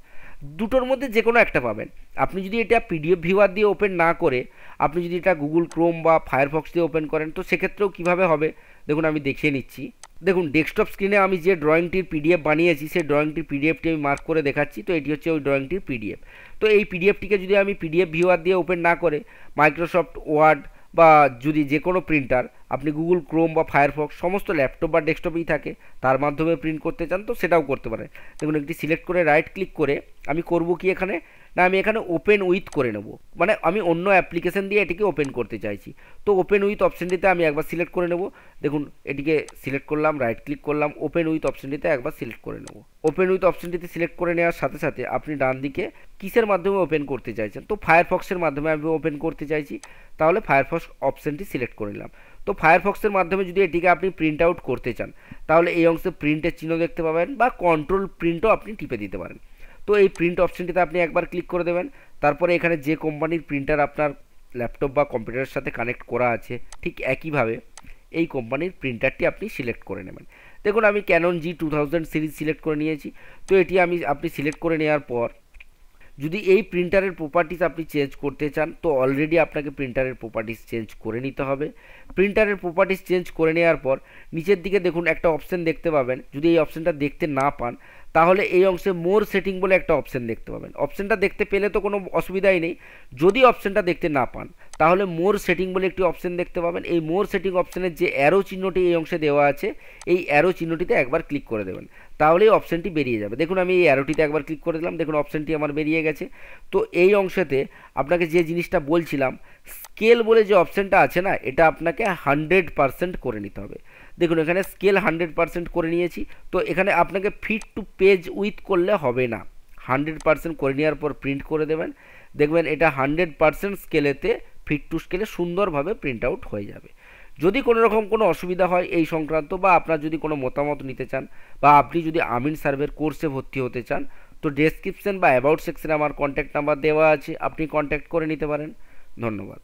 [SPEAKER 1] দুটোর মধ্যে যে কোনো একটা পাবেন। আপনি যদি এটা পিডিএফ ভিউয়ার দিয়ে ওপেন না করে আপনি যদি এটা গুগল ক্রোম বা ফায়ারফক্স দিয়ে ওপেন করেন, তো সেক্ষেত্রেও কীভাবে হবে দেখুন আমি দেখিয়ে নিচ্ছি। দেখুন ডেস্কটপ স্ক্রিনে আমি যে ড্রয়িংটির পিডিএফ বানিয়েছি সেই ড্রয়িংটির পিডিএফটি আমি মার্ক করে দেখাচ্ছি। তো এটি হচ্ছে ওই ড্রয়িংটির পিডিএফ। তো এই পিডিএফটিকে যদি আমি পিডিএফ ভিউয়ার দিয়ে ওপেন না করে মাইক্রোসফট ওয়ার্ড বা যদি যে কোনো প্রিন্টার আপনি গুগল ক্রোম বা ফায়ারফক্স সমস্ত ল্যাপটপ বা ডেস্কটপেই থাকে তার মাধ্যমে প্রিন্ট করতে চান, তো সেটাও করতে পারেন। দেখুন একটি সিলেক্ট করে রাইট ক্লিক করে আমি করব কি এখানে না, আমি এখানে ওপেন উইথ করে নেব, মানে আমি অন্য অ্যাপ্লিকেশন দিয়ে এটিকে ওপেন করতে চাইছি। তো ওপেন উইথ অপশানটিতে আমি একবার সিলেক্ট করে নেব। দেখুন এটিকে সিলেক্ট করলাম, রাইট ক্লিক করলাম, ওপেন উইথ অপশানটিতে একবার সিলেক্ট করে নেব। ওপেন উইথ অপশানটিতে সিলেক্ট করে নেওয়ার সাথে সাথে আপনি ডান দিকে কিসের মাধ্যমে ওপেন করতে চাইছেন, তো ফায়ারফক্সের মাধ্যমে আমি ওপেন করতে চাইছি, তাহলে ফায়ারফক্স অপশানটি সিলেক্ট করে নিলাম। তো ফায়ারফক্সের মাধ্যমে যদি এটিকে আপনি প্রিন্ট আউট করতে চান তাহলে এই অংশে প্রিন্টের চিহ্ন দেখতে পাবেন বা কন্ট্রোল প্রিন্টও আপনি টিপে দিতে পারেন। তো এই প্রিন্ট অপশানটিতে আপনি একবার ক্লিক করে দেবেন। তারপরে এখানে যে কোম্পানির প্রিন্টার আপনার ল্যাপটপ বা কম্পিউটারের সাথে কানেক্ট করা আছে ঠিক একইভাবে এই কোম্পানির প্রিন্টারটি আপনি সিলেক্ট করে নেবেন। দেখুন আমি ক্যানন G2000 সিরিজ সিলেক্ট করে নিয়েছি। তো এটি আপনি সিলেক্ট করে নেওয়ার পর যদি এই প্রিন্টারের প্রপার্টিস আপনি চেঞ্জ করতে চান তো অলরেডি আপনাকে প্রিন্টারের প্রপার্টিস চেঞ্জ করে নিতে হবে। প্রিন্টারের প্রপার্টিস চেঞ্জ করে নেওয়ার পর নিচের দিকে দেখুন একটা অপশান দেখতে পাবেন, যদি এই অপশানটা দেখতে না পান তাহলে এই অংশে মোর সেটিং বলে একটা অপশন দেখতে পাবেন। অপশনটা দেখতে পেলে তো কোনো অসুবিধাই নেই। যদি অপশনটা দেখতে না পান তাহলে মোর সেটিং বলে একটি অপশন দেখতে পাবেন। এই মোর সেটিং অপশনের যে অ্যারো চিহ্নটি এই অংশে দেওয়া আছে, এই অ্যারো চিহ্নটিতে একবার ক্লিক করে দেবেন, তাহলেই অপশনটি বেরিয়ে যাবে। দেখুন আমি এই অ্যারোটিতে একবার ক্লিক করে দিলাম, দেখুন অপশনটি আমার বেরিয়ে গেছে। তো এই অংশেতে আপনাকে যে জিনিসটা বলছিলাম, স্কেল বলে যে অপশনটা আছে না, এটা আপনাকে 100% করে নিতে হবে। দেখুন এখানে স্কেল 100% করে নিয়েছি। তো এখানে আপনাকে ফিট টু পেজ উইথ করলে হবে না, 100% করে নেওয়ার পর প্রিন্ট করে দেবেন, দেখবেন এটা 100% স্কেলেতে ফিট টু স্কেলে সুন্দরভাবে প্রিন্ট আউট হয়ে যাবে। যদি কোনো রকম কোনো অসুবিধা হয় এই সংক্রান্ত, বা আপনার যদি কোনো মতামত নিতে চান, বা আপনি যদি আমিন সার্ভের কোর্সে ভর্তি হতে চান, তো ডেসক্রিপশন বা অ্যাবাউট সেকশনে আমার কন্ট্যাক্ট নাম্বার দেওয়া আছে, আপনি কন্ট্যাক্ট করে নিতে পারেন। ধন্যবাদ।